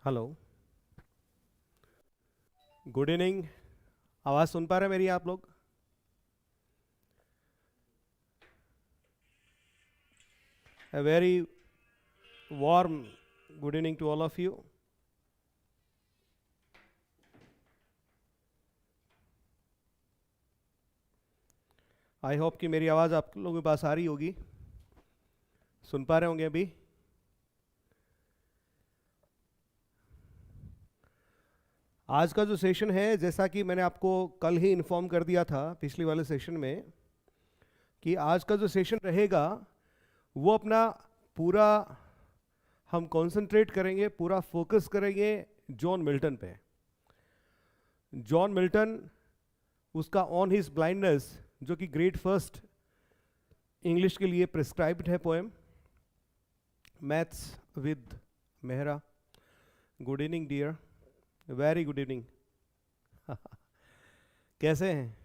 Hello, good evening. आवाज़ सुन पा रहे हैं मेरी आप लोग? A very warm good evening to all of you. I hope कि मेरी आवाज़ आप लोगों के पास आ रही होगी, सुन पा रहे होंगे अभी। आज का जो सेशन है, जैसा कि मैंने आपको कल ही इन्फॉर्म कर दिया था पिछले वाले सेशन में, कि आज का जो सेशन रहेगा वो अपना पूरा हम कंसंट्रेट करेंगे, पूरा फोकस करेंगे जॉन मिल्टन पे। जॉन मिल्टन, उसका ऑन हिज ब्लाइंडनेस, जो कि ग्रेड फर्स्ट इंग्लिश के लिए प्रिस्क्राइब्ड है poem. Maths with Mehra. Good evening dear, very good evening. कैसे हैं?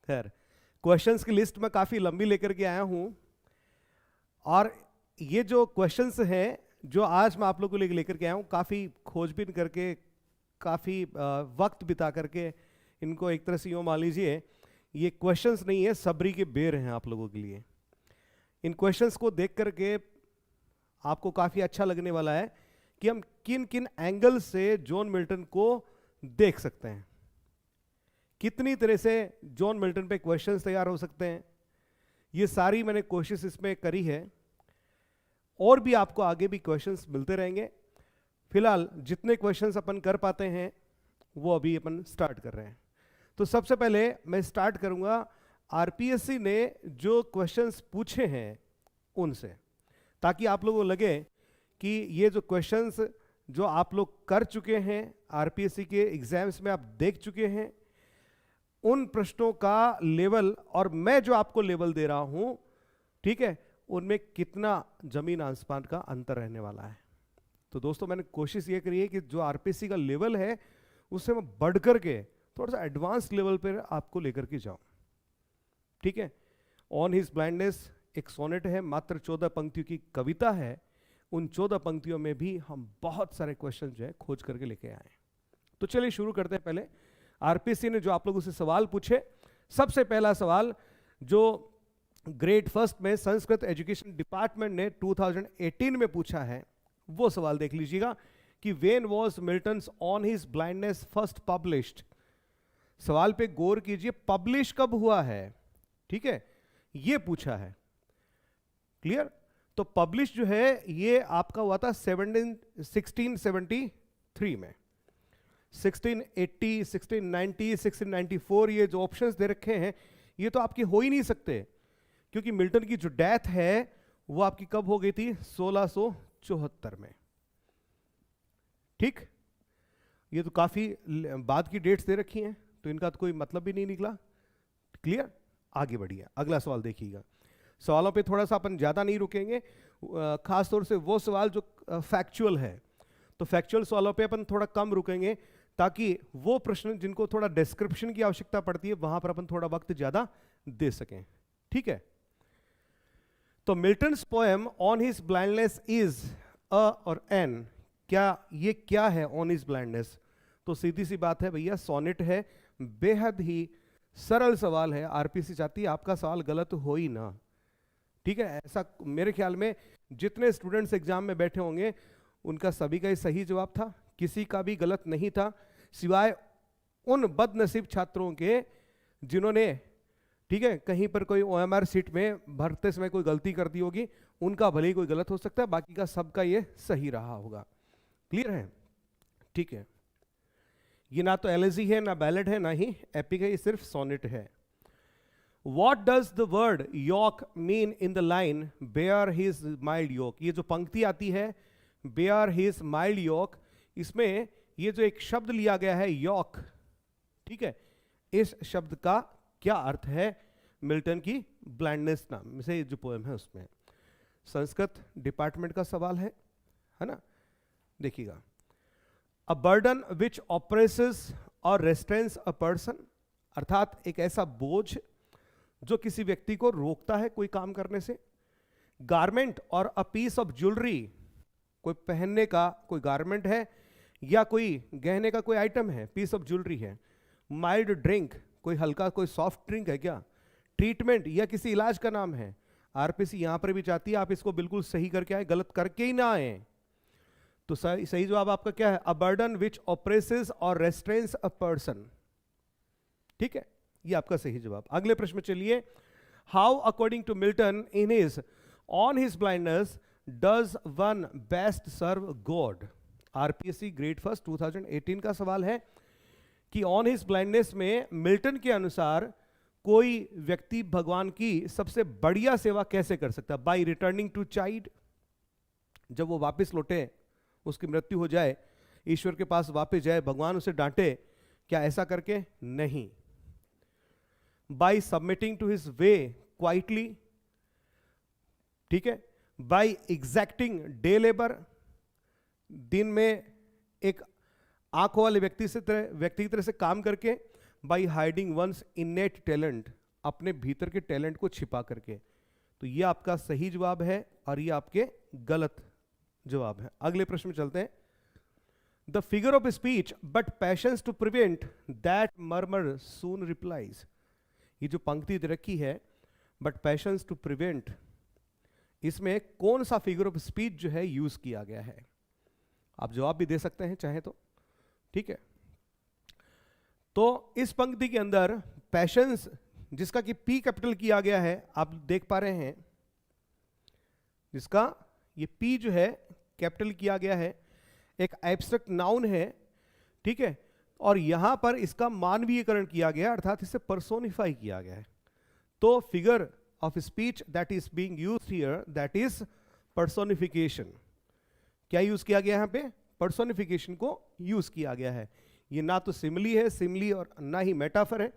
खैर, क्वेश्चंस की लिस्ट मैं काफ़ी लंबी लेकर के आया हूं, और ये जो क्वेश्चंस हैं जो आज मैं आप लोगों को लेकर के आया हूं, काफ़ी खोजबीन करके, काफ़ी वक्त बिता करके इनको एक तरह से यूँ मान लीजिए, ये क्वेश्चंस नहीं है, सबरी के बेर हैं आप लोगों के लिए। इन क्वेश्चंस को देख करके आपको काफ़ी अच्छा लगने वाला है कि हम किन किन एंगल से जॉन मिल्टन को देख सकते हैं, कितनी तरह से जॉन मिल्टन पे क्वेश्चंस तैयार हो सकते हैं। ये सारी मैंने कोशिश इसमें करी है, और भी आपको आगे भी क्वेश्चंस मिलते रहेंगे। फिलहाल जितने क्वेश्चंस अपन कर पाते हैं वो अभी अपन स्टार्ट कर रहे हैं। तो सबसे पहले मैं स्टार्ट करूंगा आरपीएससी ने जो क्वेश्चंस पूछे हैं उनसे, ताकि आप लोगों को लगे कि ये जो क्वेश्चंस जो आप लोग कर चुके हैं आरपीएससी के एग्जाम्स में, आप देख चुके हैं, उन प्रश्नों का लेवल और मैं जो आपको लेवल दे रहा हूं, ठीक है, उनमें कितना जमीन आसमान का अंतर रहने वाला है। तो दोस्तों, मैंने कोशिश ये करी है कि जो आरपीएससी का लेवल है उससे मैं बढ़ करके थोड़ा सा एडवांस लेवल पर आपको लेकर के जाऊं। ठीक है, ऑन हिज ब्लाइंडनेस एक सोनेट है, मात्र 14 पंक्तियों की कविता है। उन 14 पंक्तियों में भी हम बहुत सारे क्वेश्चन जो है खोज करके लेके आए। तो चलिए शुरू करते हैं। पहले आरपीएससी ने जो आप लोगों से सवाल पूछे, सबसे पहला सवाल जो ग्रेड फर्स्ट में संस्कृत एजुकेशन डिपार्टमेंट ने 2018 में पूछा है, वो सवाल देख लीजिएगा कि when was Milton's on his blindness first published. सवाल पे गौर कीजिए, पब्लिश कब हुआ है, ठीक है, ये पूछा है। क्लियर? तो पब्लिश जो है ये आपका हुआ था 1673 में। 1680, 1690, 1694, ये जो ऑप्शंस दे रखे हैं ये तो आपके हो ही नहीं सकते, क्योंकि मिल्टन की जो डेथ है वो आपकी कब हो गई थी? 1674 में। ठीक, ये तो काफी बाद की डेट्स दे रखी हैं, तो इनका तो कोई मतलब भी नहीं निकला। क्लियर? आगे बढ़िए, अगला सवाल देखिएगा। सवालों पे थोड़ा सा अपन ज़्यादा नहीं रुकेंगे, खास तौर से वो सवाल जो फैक्चुअल है, तो फैक्चुअल सवालों पे अपन थोड़ा कम रुकेंगे, ताकि वो प्रश्न जिनको थोड़ा डिस्क्रिप्शन की आवश्यकता पड़ती है वहां पर अपन थोड़ा वक्त ज़्यादा दे सकें। ठीक है, तो Milton's poem on his blindness is a और एन, क्या है ऑन हिज ब्लाइंडनेस? तो सीधी सी बात है भैया, सोनेट है। बेहद ही सरल सवाल है, आरपीएससी चाहती है आपका सवाल गलत हो ही ना। ठीक है, ऐसा मेरे ख्याल में जितने स्टूडेंट्स एग्जाम में बैठे होंगे उनका सभी का ही सही जवाब था, किसी का भी गलत नहीं था, सिवाय उन बदनसीब छात्रों के जिन्होंने, ठीक है, कहीं पर कोई ओएमआर सीट में भरते समय कोई गलती कर दी होगी, उनका भले ही कोई गलत हो सकता है, बाकी का सबका ये सही रहा होगा। क्लियर है? ठीक है, ये ना तो एलेजी है, ना बैलेड है, ना ही एपिक है, ये सिर्फ सोनेट है। What does the word yoke mean in the line bear his mild yoke? ये जो पंक्ति आती है bear his mild yoke, इसमें ये जो एक शब्द लिया गया है yoke, ठीक है, इस शब्द का क्या अर्थ है मिल्टन की ब्लाइंडनेस नाम से जो पोएम है उसमें? संस्कृत डिपार्टमेंट का सवाल है ना? देखिएगा, अ बर्डन विच ऑप्रेसेस और रेस्ट्रेंस अ पर्सन, अर्थात एक ऐसा बोझ जो किसी व्यक्ति को रोकता है कोई काम करने से। गारमेंट और अ पीस ऑफ ज्वेलरी, कोई पहनने का कोई गारमेंट है या कोई गहने का कोई आइटम है, पीस ऑफ ज्वेलरी है। माइल्ड ड्रिंक, कोई हल्का कोई सॉफ्ट ड्रिंक है क्या? ट्रीटमेंट या किसी इलाज का नाम है। आरपीसी यहां पर भी चाहती है आप इसको बिल्कुल सही करके आए, गलत करके ही ना आए। तो सही जवाब आपका क्या है? अ बर्डन विच ऑप्रेसेस और रेस्ट्रेन्स अ पर्सन। ठीक है, ये आपका सही जवाब। अगले प्रश्न में चलिए। How according to Milton in his on his blindness does one best serve God? RPSC grade first 2018 का सवाल है कि ऑन हिज ब्लाइंडनेस में मिल्टन के अनुसार कोई व्यक्ति भगवान की सबसे बढ़िया सेवा कैसे कर सकता है? बाय रिटर्निंग टू चाइल्ड, जब वो वापस लौटे, उसकी मृत्यु हो जाए, ईश्वर के पास वापस जाए, भगवान उसे डांटे, क्या ऐसा करके? नहीं। By submitting to his way quietly, ठीक है। बाय एग्जैक्टिंग डे लेबर, दिन में एक आंखों वाले व्यक्ति की तरह से काम करके। By hiding one's innate talent, अपने भीतर के टैलेंट को छिपा करके। तो ये आपका सही जवाब है और ये आपके गलत जवाब है। अगले प्रश्न में चलते हैं। The figure of speech but patience to prevent that murmur soon replies. ये जो पंक्ति दे रखी है बट पैशंस टू प्रिवेंट, इसमें कौन सा फिगर ऑफ स्पीच जो है यूज किया गया है? आप जवाब भी दे सकते हैं चाहे तो, ठीक है। तो इस पंक्ति के अंदर पैशंस, जिसका कि पी कैपिटल किया गया है, आप देख पा रहे हैं, जिसका ये पी जो है कैपिटल किया गया है, एक एब्स्ट्रैक्ट नाउन है, ठीक है। और यहां पर इसका मानवीयकरण किया गया, अर्थात इसे पर्सोनिफाई किया गया है। तो figure of speech that is being used here, that is personification. क्या यूज किया गया यहां पे? पर्सोनिफिकेशन को यूज किया गया है। ये ना तो सिमिली है, सिमिली, और ना ही मेटाफर है।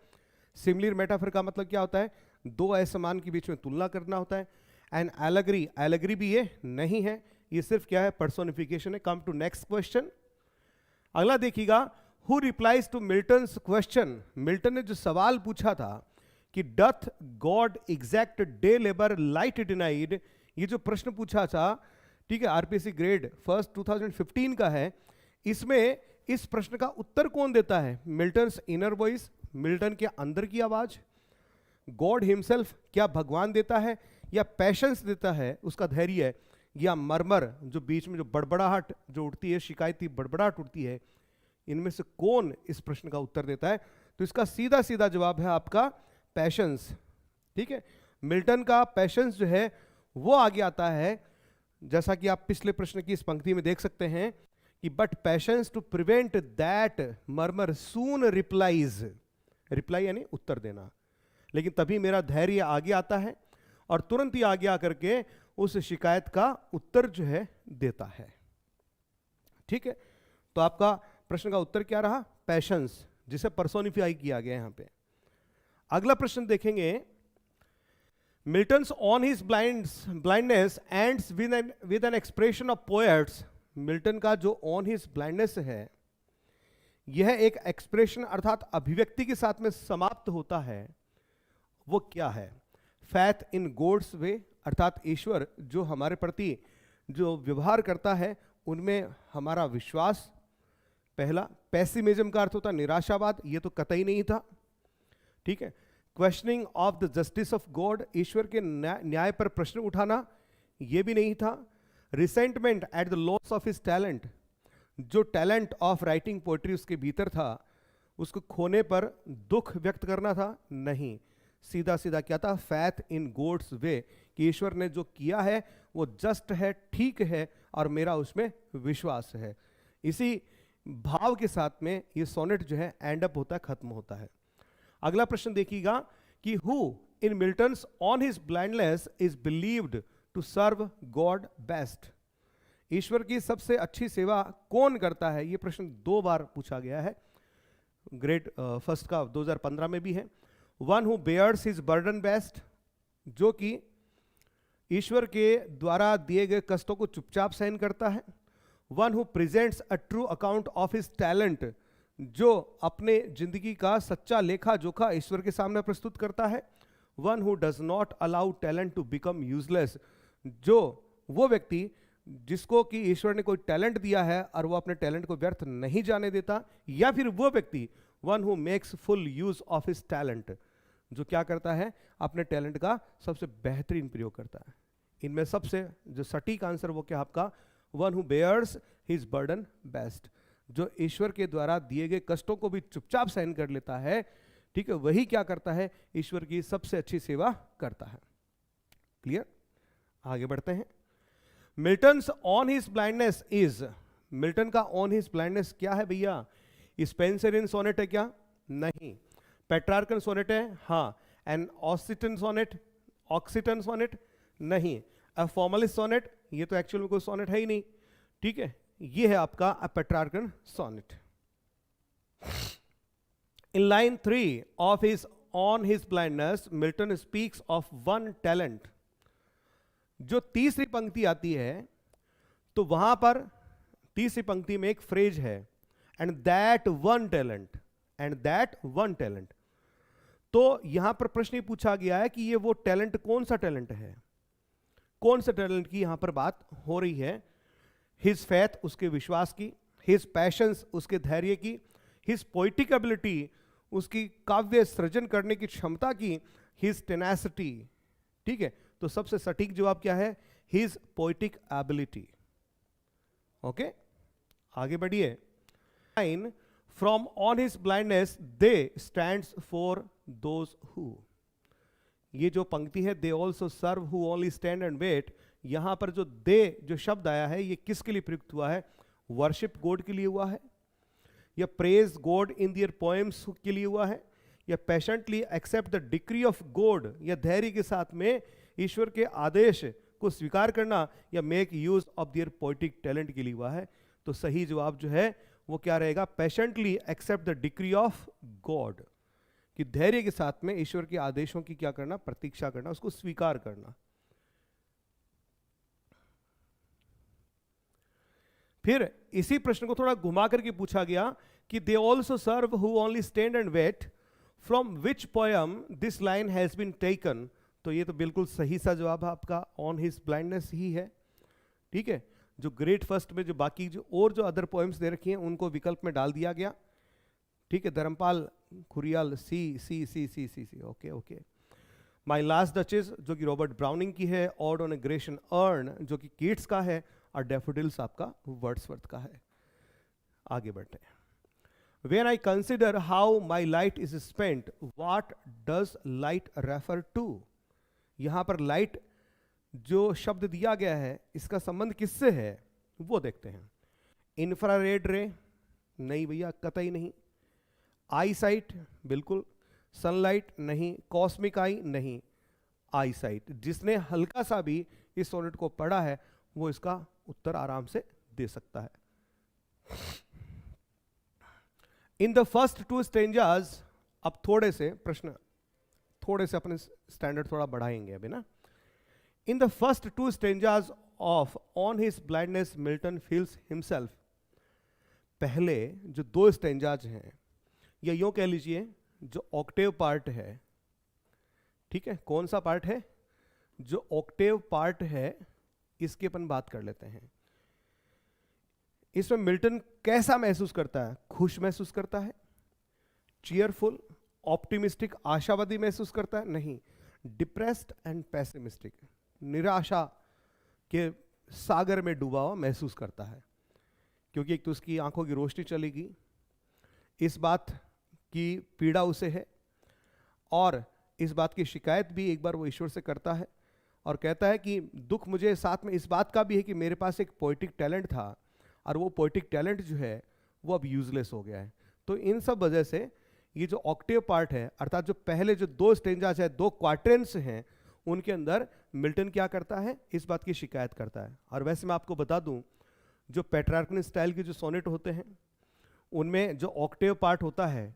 सिमिली और मेटाफर का मतलब क्या होता है? दो असमान के बीच में तुलना करना होता है। एंड एलेगरी, एलेगरी भी ये नहीं है, ये सिर्फ क्या है? पर्सोनिफिकेशन है। Come to next question. अगला देखिएगा, who replies to Milton's question. मिल्टन ने जो सवाल पूछा था कि doth God exact day labour light denied, ये जो प्रश्न पूछा था, ठीक है, आरपीएससी ग्रेड फर्स्ट 2015 का है। इसमें इस प्रश्न का उत्तर कौन देता है? मिल्टन्स इनर वॉइस, मिल्टन के अंदर की आवाज, गॉड हिमसेल्फ, क्या भगवान देता है, या पैशंस देता है, उसका धैर्य है, या मरमर, जो बीच में जो बड़बड़ाहट जो उठती है, शिकायती बड़बड़ाहट उठती है, इनमें से कौन इस प्रश्न का उत्तर देता है? तो इसका सीधा सीधा जवाब है आपका पैशंस, ठीक है। मिल्टन का पैशंस जो है वो आगे आता है, जैसा कि आप पिछले प्रश्न की इस पंक्ति में देख सकते हैं कि but patience to prevent that murmur soon replies, reply यानी उत्तर देना, लेकिन तभी मेरा धैर्य आगे आता है और तुरंत ही आगे आकर के उस शिकायत का उत्तर जो है देता है, ठीक है। तो आपका प्रश्न का उत्तर क्या रहा? पैशंस, जिसे पर्सोनिफाई किया गया यहां पे। अगला प्रश्न देखेंगे, Milton's on his blindness ends with an expression of poets. Milton का जो ऑन हिज ब्लाइंडनेस है, यह एक एक्सप्रेशन अर्थात अभिव्यक्ति के साथ में समाप्त होता है। वो क्या है? फैथ इन गॉड्स वे, अर्थात ईश्वर जो हमारे प्रति जो व्यवहार करता है उनमें हमारा विश्वास। पहला, पेसिमिज्म का अर्थ होता निराशावाद, ये तो कतई नहीं था, ठीक है। Questioning of the justice of God, ईश्वर के न्याय पर प्रश्न उठाना, ये भी नहीं था। Resentment at the loss of his talent, जो टैलेंट ऑफ राइटिंग पोएट्री उसके भीतर था उसको खोने पर दुख व्यक्त करना था, नहीं। सीधा सीधा क्या था? फैथ इन गॉड्स वे, कि ईश्वर ने जो किया है वो जस्ट है, ठीक है, और मेरा उसमें विश्वास है। इसी भाव के साथ में ये सोनेट जो है एंड अप होता है, खत्म होता है। अगला प्रश्न देखिएगा कि who in Milton's on his blindness is believed to serve God best. ईश्वर की सबसे अच्छी सेवा कौन करता है? यह प्रश्न 2 बार पूछा गया है, ग्रेड फर्स्ट का 2015 में भी है। One who bears his burden best, जो कि ईश्वर के द्वारा दिए गए कष्टों को चुपचाप सहन करता है। One who presents a true account of his talent, जो अपने जिंदगी का सच्चा लेखा जोखा ईश्वर के सामने प्रस्तुत करता है। One who does not allow talent to become useless, जो वो व्यक्ति जिसको कि ईश्वर ने कोई टैलेंट दिया है और वो अपने टैलेंट को व्यर्थ नहीं जाने देता, या फिर वो व्यक्ति one who makes full use of his talent, जो क्या करता है, अपने टैलेंट का सबसे बेहतरीन प्रयोग करता है। इनमें सबसे जो सटीक आंसर वो क्या आपका, one who bears his burden best, जो ईश्वर के द्वारा दिए गए कष्टों को भी चुपचाप सहन कर लेता है, ठीक है, वही क्या करता है, ईश्वर की सबसे अच्छी सेवा करता है। क्लियर? आगे बढ़ते हैं। Milton's on his blindness is, Milton का ऑन हिज ब्लाइंडनेस क्या है भैया? स्पेंसरियन सोनेट है क्या? नहीं। पेट्रार्कन सोनेट है? हाँ। An Occitan sonnet, Occitan sonnet? नहीं। A formalist sonnet? ये तो एक्चुअल में कोई सोनेट है ही नहीं, ठीक है, ये है आपका अ Petrarchan sonnet. In line 3 of his On His Blindness, Milton speaks of one talent. जो तीसरी पंक्ति आती है तो वहां पर तीसरी पंक्ति में एक फ्रेज है, and that one talent, and that one talent. तो यहां पर प्रश्न ये पूछा गया है कि ये वो टैलेंट कौन सा टैलेंट है, कौन सा टैलेंट की यहां पर बात हो रही है? हिज फेथ, उसके विश्वास की, हिज पैशंस, उसके धैर्य की, हिज पोइटिक एबिलिटी, उसकी काव्य सृजन करने की क्षमता की, हिज टेनासिटी, ठीक है, तो सबसे सटीक जवाब क्या है? His poetic ability. ओके, आगे बढ़िए। Line from on his blindness they stands for those who, ये जो पंक्ति है, they also serve who only stand and wait, यहां पर जो दे जो शब्द आया है ये किसके लिए प्रयुक्त हुआ है? वर्शिप गॉड के लिए हुआ है, या praise God in their poems के लिए हुआ है, या patiently accept the decree of God, या धैर्य के साथ में ईश्वर के आदेश को स्वीकार करना, या make use of their poetic talent के लिए हुआ है? तो सही जवाब जो है वो क्या रहेगा? Patiently accept the decree of God, कि धैर्य के साथ में ईश्वर के आदेशों की क्या करना? प्रतीक्षा करना, उसको स्वीकार करना। फिर इसी प्रश्न को थोड़ा घुमा करके पूछा गया कि they also serve who only stand and wait, from which poem this line has been taken. तो ये तो बिल्कुल सही सा जवाब है आपका, ऑन हिज ब्लाइंडनेस ही है, ठीक है। जो ग्रेट फर्स्ट में जो बाकी जो और जो अदर पोएम्स दे रखी हैं उनको विकल्प में डाल दिया गया, ठीक है। Dharmpal Khuriyal C C C C C C, okay okay. My last duchess जो कि रॉबर्ट ब्राउनिंग की है, ode on a Grecian urn जो कि कीट्स का है, और डैफोडिल्स आपका वर्ड्सवर्थ का है। आगे बढ़ते हैं। When I consider how my light is spent, what does light refer to? यहां पर लाइट जो शब्द दिया गया है इसका संबंध किससे है वो देखते हैं। इंफ्रारेड रे? नहीं भैया, कतई नहीं। आई साइट? बिल्कुल। सनलाइट? नहीं। कॉस्मिक आई? नहीं। आई साइट। जिसने हल्का सा भी इस सोनेट को पढ़ा है वो इसका उत्तर आराम से दे सकता है। In the first two stanzas, अब थोड़े से प्रश्न, थोड़े से अपने स्टैंडर्ड थोड़ा बढ़ाएंगे अभी ना। In the first two stanzas of on his blindness Milton feels himself, पहले जो दो स्टेंजाज हैं, या यूं कह लीजिए जो ऑक्टेव पार्ट है, ठीक है, कौन सा पार्ट है? जो ऑक्टेव पार्ट है इसकी अपन बात कर लेते हैं। इसमें मिल्टन कैसा महसूस करता है? खुश महसूस करता है? चीयरफुल, ऑप्टिमिस्टिक, आशावादी महसूस करता है? नहीं। डिप्रेस्ड एंड पेसिमिस्टिक, निराशा के सागर में डूबा हुआ महसूस करता है, क्योंकि एक तो उसकी आंखों की रोशनी चलेगी, इस बात की पीड़ा उसे है, और इस बात की शिकायत भी एक बार वो ईश्वर से करता है, और कहता है कि दुख मुझे साथ में इस बात का भी है कि मेरे पास एक पोएटिक टैलेंट था और वो पोएटिक टैलेंट जो है वो अब यूजलेस हो गया है। तो इन सब वजह से ये जो ऑक्टेव पार्ट है, अर्थात जो पहले जो दो स्टेंजाज है, दो क्वार्टेंस हैं, उनके अंदर मिल्टन क्या करता है? इस बात की शिकायत करता है। और वैसे मैं आपको बता दूं, जो पेट्रार्कन स्टाइल के जो सोनेट होते हैं उनमें जो ऑक्टेव पार्ट होता है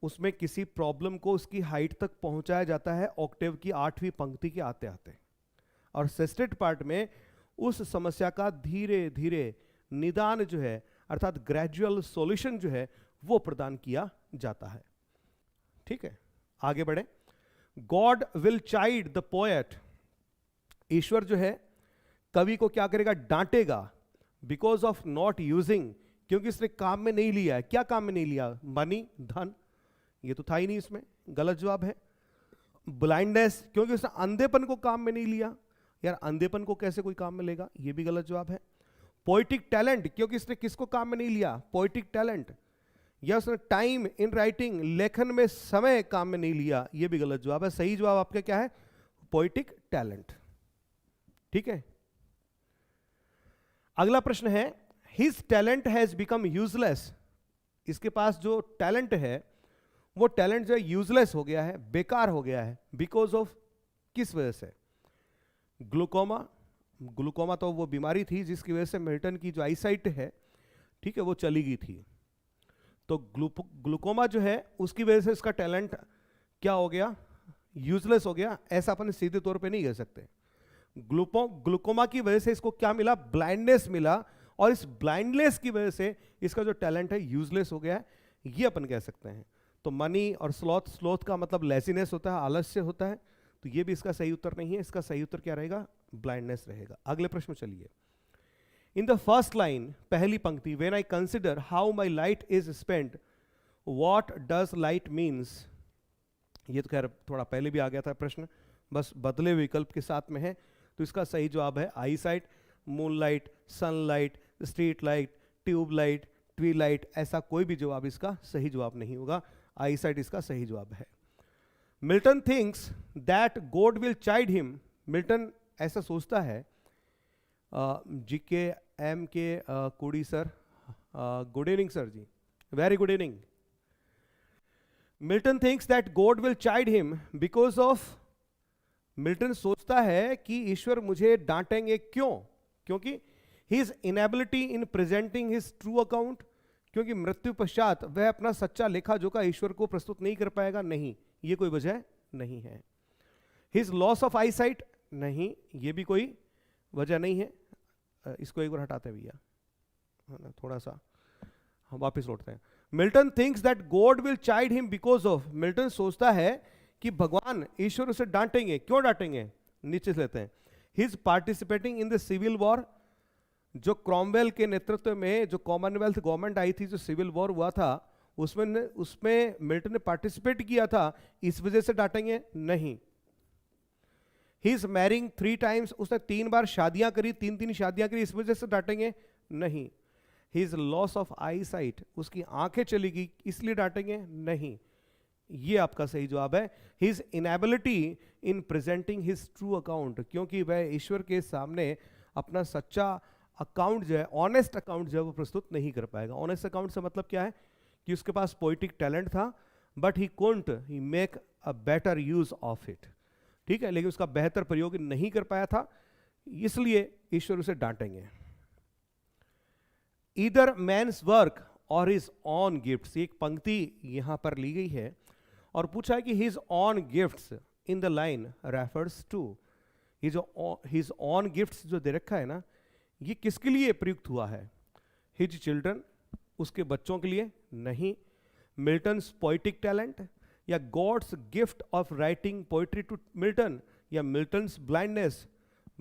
उसमें किसी प्रॉब्लम को उसकी हाइट तक पहुंचाया जाता है ऑक्टेव की 8वीं पंक्ति के आते आते, और सेस्टेट पार्ट में उस समस्या का धीरे धीरे निदान जो है, अर्थात ग्रेजुअल सॉल्यूशन जो है वो प्रदान किया जाता है। ठीक है, आगे बढ़े। God will chide the poet, ईश्वर जो है कवि को क्या करेगा, डांटेगा, बिकॉज ऑफ नॉट यूजिंग, क्योंकि इसने काम में नहीं लिया है। क्या काम में नहीं लिया? मनी, धन, ये तो था ही नहीं इसमें, गलत जवाब है। ब्लाइंडनेस, क्योंकि उसने अंधेपन को काम में नहीं लिया। यार अंधेपन को कैसे कोई काम में लेगा, ये भी गलत जवाब है। पोएटिक टैलेंट, क्योंकि इसने किसको काम में नहीं लिया, पोएटिक टैलेंट। या उसने टाइम इन राइटिंग, लेखन में समय काम में नहीं लिया, ये भी गलत जवाब है। सही जवाब आपका क्या है, पोएटिक टैलेंट। ठीक है, अगला प्रश्न है, his talent has become useless. इसके पास जो टैलेंट है वो टैलेंट जो है यूजलेस हो गया है, बेकार हो गया है, बिकॉज ऑफ, किस वजह से? ग्लूकोमा। ग्लूकोमा तो वो बीमारी थी जिसकी वजह से मिल्टन की जो आईसाइट है, ठीक है, वो चली गई थी। तो ग्लूकोमा जो है उसकी वजह से इसका टैलेंट क्या हो गया, यूजलेस हो गया। ऐसा अपन सीधे तौर पे नहीं कह सकते। ग्लूकोमा की वजह से इसको क्या मिला, ब्लाइंडनेस मिला, और इस ब्लाइंडनेस की वजह से इसका जो टैलेंट है यूजलेस हो गया है, ये अपन कह सकते हैं। तो मनी और स्लॉथ, स्लॉथ का मतलब लेजीनेस होता है, आलस्य होता है, तो ये भी इसका सही उत्तर नहीं है। इसका सही उत्तर क्या रहेगा, ब्लाइंडनेस रहेगा। अगले प्रश्न चलिए। इन द फर्स्ट लाइन, पहली पंक्ति, when I consider how my light is spent, what does light means. ये तो खैर थोड़ा पहले भी आ गया था प्रश्न, बस बदले विकल्प के साथ में है। तो इसका सही जवाब है eyesight, moonlight, sunlight, street light, tube light, twilight. ऐसा कोई भी जवाब इसका सही जवाब नहीं होगा, आई साइट इसका सही जवाब है। Milton thinks that God will chide him. Milton ऐसा सोचता है, G K M K Kodi sir, good evening sir ji, very good evening. Milton thinks that God will chide him because of, Milton सोचता है कि ईश्वर मुझे डांटेंगे, क्यों? क्योंकि his inability in presenting his true account, क्योंकि मृत्यु पश्चात वह अपना सच्चा लेखा जोखा ईश्वर को प्रस्तुत नहीं कर पाएगा, नहीं, ये कोई वजह नहीं है। His loss of I site, नहीं, ये भी कोई वजह नहीं है। इसको एक बार हटाते हैं भैया, थोड़ा सा हम वापस लौटते हैं। Milton thinks that God will chide him because of, Milton सोचता है कि भगवान, ईश्वर उसे डांटेंगे, क्यों डांटेंगे? नीचे से लेते हैं। His participating in the civil war, जो क्रॉमवेल के नेतृत्व में जो कॉमनवेल्थ गवर्नमेंट आई थी, जो सिविल वॉर हुआ था, उसमें मिल्टन ने पार्टिसिपेट किया था, इस वजह से डांटेंगे? नहीं। ही इज मैरिंग 3 टाइम्स, उसने 3 बार शादियां करी, 3 शादियां करी, इस वजह से डांटेंगे? नहीं। He is loss of I site, उसकी आंखें चली गई, इसलिए डांटेंगे? नहीं। ये आपका सही जवाब है। His inability in presenting his true account, क्योंकि वह ईश्वर के सामने अपना सच्चा अकाउंट जो है, ऑनेस्ट अकाउंट जो है, वो प्रस्तुत नहीं कर पाएगा। ऑनेस्ट अकाउंट से मतलब क्या है कि उसके पास पोएटिक टैलेंट था, but he couldn't he make a better use of it, ठीक है, लेकिन उसका बेहतर प्रयोग नहीं कर पाया था, इसलिए ईश्वर उसे डांटेंगे। ईदर मैन्स वर्क और हिज ऑन गिफ्ट्स, एक पंक्ति यहां पर ली गई है और पूछा है कि his own gifts in the line refers to, ये जो हिज ऑन गिफ्ट्स जो दे रखा है ना, ये किसके लिए प्रयुक्त हुआ है? हिज चिल्ड्रन, उसके बच्चों के लिए? नहीं। मिल्टन्स पोएटिक टैलेंट, या God's gift of writing poetry to Milton, या मिल्टन्स ब्लाइंडनेस,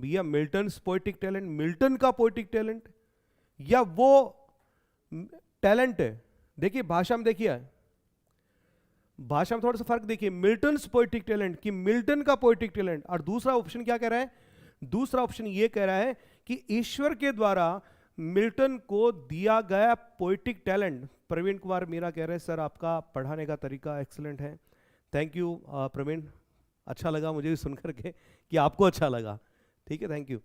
या मिल्टन्स पोएटिक टैलेंट, मिल्टन का पोएटिक टैलेंट, या वो टैलेंट है। देखिए भाषा में, देखिए भाषा में थोड़ा सा फर्क देखिए, मिल्टन्स पोएटिक टैलेंट कि मिल्टन का पोएटिक टैलेंट। और दूसरा ऑप्शन क्या कह रहा है? दूसरा ऑप्शन ये कह रहा है कि ईश्वर के द्वारा मिल्टन को दिया गया पोएटिक टैलेंट। प्रवीण कुमार मीरा कह रहे हैं सर आपका पढ़ाने का तरीका एक्सीलेंट है। थैंक यू प्रवीण, अच्छा लगा मुझे भी सुनकर के कि आपको अच्छा लगा, ठीक है, थैंक यू।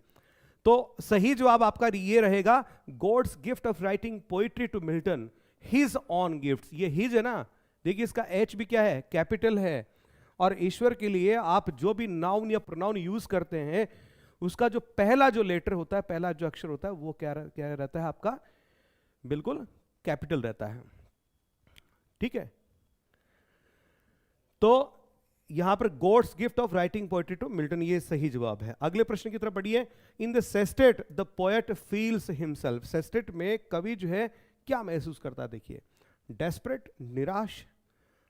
तो सही जवाब आपका ये रहेगा, God's gift of writing poetry to Milton, his own gifts. ये हिज है ना, देखिए इसका एच भी क्या है, कैपिटल है। और ईश्वर के लिए आप जो भी नाउन या प्रोनाउन यूज करते हैं, उसका जो पहला जो लेटर होता है, पहला जो अक्षर होता है, वो क्या रहता है आपका? बिल्कुल कैपिटल रहता है, ठीक है। तो यहां पर God's gift of writing poetry to Milton, ये सही जवाब है। अगले प्रश्न की तरफ बढ़िए। In the sestet the poet feels himself, sestet में कवि जो है क्या महसूस करता है? देखिए, डेस्परेट, निराश,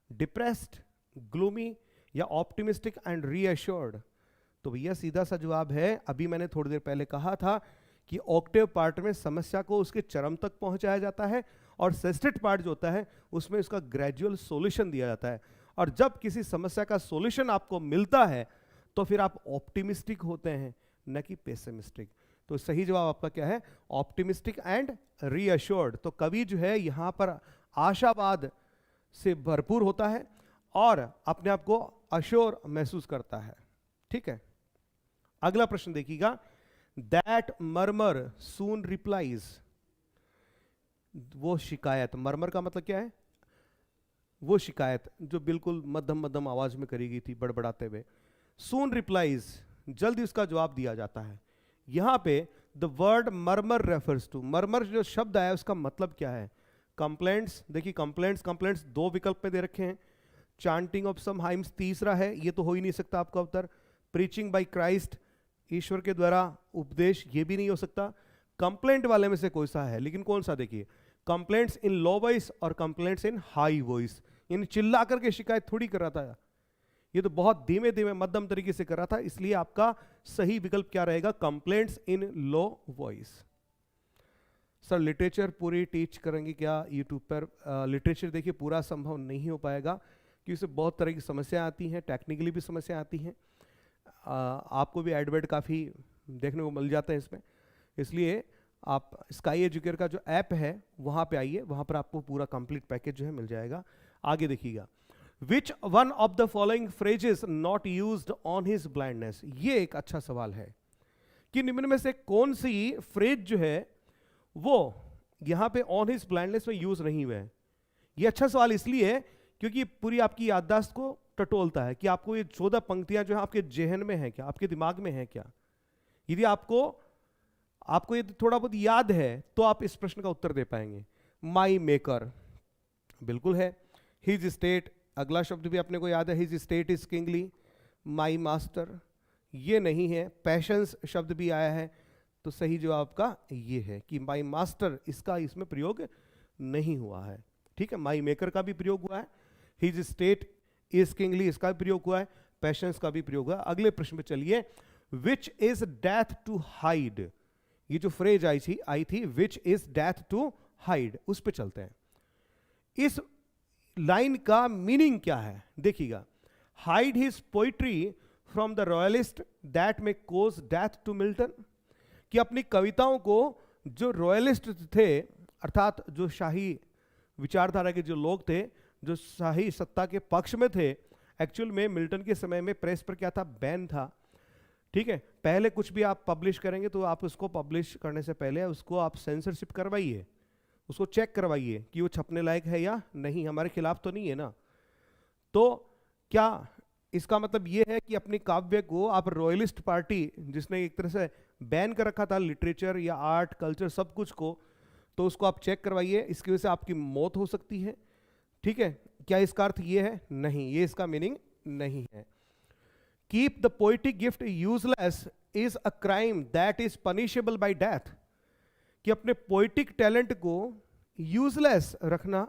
डिप्रेस्ड, ग्लूमी, या ऑप्टिमिस्टिक एंड रीअश्योर्ड। तो भैया सीधा सा जवाब है, अभी मैंने थोड़ी देर पहले कहा था कि ऑक्टेव पार्ट में समस्या को उसके चरम तक पहुंचाया जाता है और सेस्टेट पार्ट जो होता है उसमें उसका ग्रेजुअल सॉल्यूशन दिया जाता है। और जब किसी समस्या का सॉल्यूशन आपको मिलता है तो फिर आप ऑप्टिमिस्टिक होते हैं, न कि पेसिमिस्टिक। तो सही जवाब आपका क्या है? Optimistic and reassured. तो कवि जो है यहां पर आशावाद से भरपूर होता है और अपने आप को अश्योर महसूस करता है। ठीक है, अगला प्रश्न देखिएगा। दैट मर्मर सून रिप्लाइज, वो शिकायत, मर्मर का मतलब क्या है? वो शिकायत जो बिल्कुल मध्यम मध्यम आवाज में करी गई थी बड़बड़ाते हुए। सून रिप्लाइज, जल्दी उसका जवाब दिया जाता है। यहां पे the word murmur refers to, murmur जो शब्द आया उसका मतलब क्या है? कंप्लेंट्स। देखिए कंप्लेंट्स, कंप्लेंट्स दो विकल्प में दे रखे हैं। चांटिंग ऑफ सम हाइम्स तीसरा है, ये तो हो ही नहीं सकता आपका उत्तर। प्रीचिंग बाय क्राइस्ट, ईश्वर के द्वारा उपदेश, ये भी नहीं हो सकता। कंप्लेंट वाले में से कोई सा है, लेकिन कौन सा? देखिए कंप्लेंट्स इन लो वॉइस और कंप्लेंट्स इन हाई वॉइस, यानी चिल्ला करके शिकायत थोड़ी कर रहा था, ये तो बहुत धीमे धीमे मध्यम तरीके से कर रहा था। इसलिए आपका सही विकल्प क्या रहेगा? कंप्लेंट्स इन लो वॉइस। सर लिटरेचर पूरी टीच करेंगे क्या यूट्यूब पर? लिटरेचर देखिए पूरा संभव नहीं हो पाएगा क्योंकि इससे बहुत तरह की समस्याएं आती हैं, टेक्निकली भी समस्या आती हैं। आपको भी एडवर्ड काफ़ी देखने को मिल जाते हैं इसमें, इसलिए आप स्काई एजुकेटर का जो ऐप है वहाँ पे आइए, वहाँ पर आपको पूरा कंप्लीट पैकेज जो है मिल जाएगा। आगे देखिएगा। Which one of the following phrases not used on his blindness? ये एक अच्छा सवाल है कि निम्न में से कौन सी फ्रेज जो है वो यहाँ पे on his blindness में यूज नहीं हुए है। ये अच्छा सवाल इसलिए है क्योंकि पूरी आपकी याददाश्त को टटोलता है कि आपको ये 14 पंक्तियां जो है आपके जेहन में है क्या, आपके दिमाग में है क्या। यदि आपको ये थोड़ा बहुत याद है तो आप इस प्रश्न का उत्तर दे पाएंगे। माई मेकर बिल्कुल है। हिज स्टेट, अगला शब्द भी अपने को याद है, his state is kingly. My master ये नहीं है। पैशंस शब्द भी आया है, तो सही जवाब का ये है कि माई मास्टर, इसका इसमें प्रयोग नहीं हुआ है। ठीक है, माई मेकर का भी प्रयोग हुआ है, हिज स्टेट इज किंगली इसका भी प्रयोग हुआ है, पैशंस का भी प्रयोग हुआ है। अगले प्रश्न पे चलिए। Which is death to hide, ये जो फ्रेज आई थी which is death to hide, उस पे चलते हैं। इस लाइन का मीनिंग क्या है देखिएगा। Hide his poetry from the royalist that में कोज डेथ टू मिल्टन, कि अपनी कविताओं को जो रॉयलिस्ट थे अर्थात जो शाही विचारधारा के जो लोग थे, जो शाही सत्ता के पक्ष में थे, एक्चुअल में मिल्टन के समय में प्रेस पर क्या था? बैन था। ठीक है, पहले कुछ भी आप पब्लिश करेंगे तो आप उसको पब्लिश करने से पहले उसको आप सेंसरशिप करवाइए, उसको चेक करवाइए कि वो छपने लायक है या नहीं, हमारे खिलाफ तो नहीं है ना। तो क्या इसका मतलब ये है कि अपनी काव्य को आप रॉयलिस्ट पार्टी जिसने एक तरह से बैन कर रखा था लिटरेचर या आर्ट कल्चर सब कुछ को, तो उसको आप चेक करवाइए, इसकी वजह से आपकी मौत हो सकती है। ठीक है, क्या इसका अर्थ ये है? नहीं, ये इसका मीनिंग नहीं है। Keep the poetic gift useless is a crime that is punishable bye death, कि अपने पोएटिक टैलेंट को यूजलेस रखना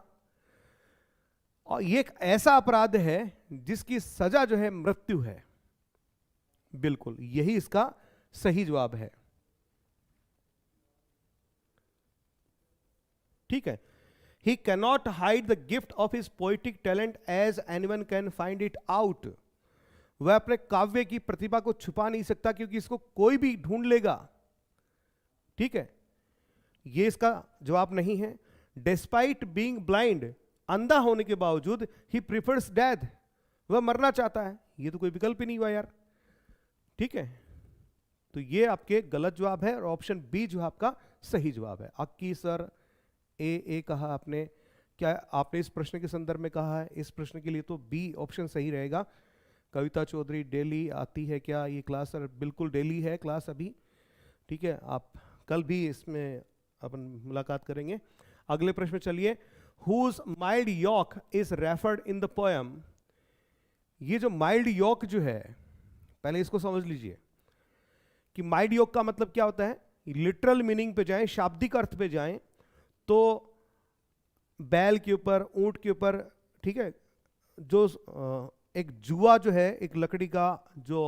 और ये एक ऐसा अपराध है जिसकी सजा जो है मृत्यु है। बिल्कुल यही इसका सही जवाब है। ठीक है, he cannot hide the gift of his poetic talent as anyone can find it out, वह अपने काव्य की प्रतिभा को छुपा नहीं सकता क्योंकि इसको कोई भी ढूंढ लेगा। ठीक है, ये इसका जवाब नहीं है। डिस्पाइट बीइंग ब्लाइंड, अंधा होने के बावजूद ही प्रीफर्स डेथ, वह मरना चाहता है। ये तो कोई विकल्प ही नहीं हुआ यार। ठीक है, तो ये आपके गलत जवाब है और ऑप्शन बी जो आपका सही जवाब है। अक्की सर ए कहा आपने, क्या आपने इस प्रश्न के संदर्भ में कहा है? इस प्रश्न के लिए तो बी ऑप्शन सही रहेगा। कविता चौधरी डेली आती है क्या ये क्लास? सर बिल्कुल डेली है क्लास अभी। ठीक है, आप कल भी इसमें अपन मुलाकात करेंगे। अगले प्रश्न में चलिए। Whose mild yoke is referred in the poem, ये जो माइल्ड यॉक जो है पहले इसको समझ लीजिए कि माइल्ड यॉक का मतलब क्या होता है। लिटरल मीनिंग पे जाएं, शाब्दिक अर्थ पे जाएं तो बैल के ऊपर, ऊंट के ऊपर, ठीक है, जो एक जुआ जो है, एक लकड़ी का जो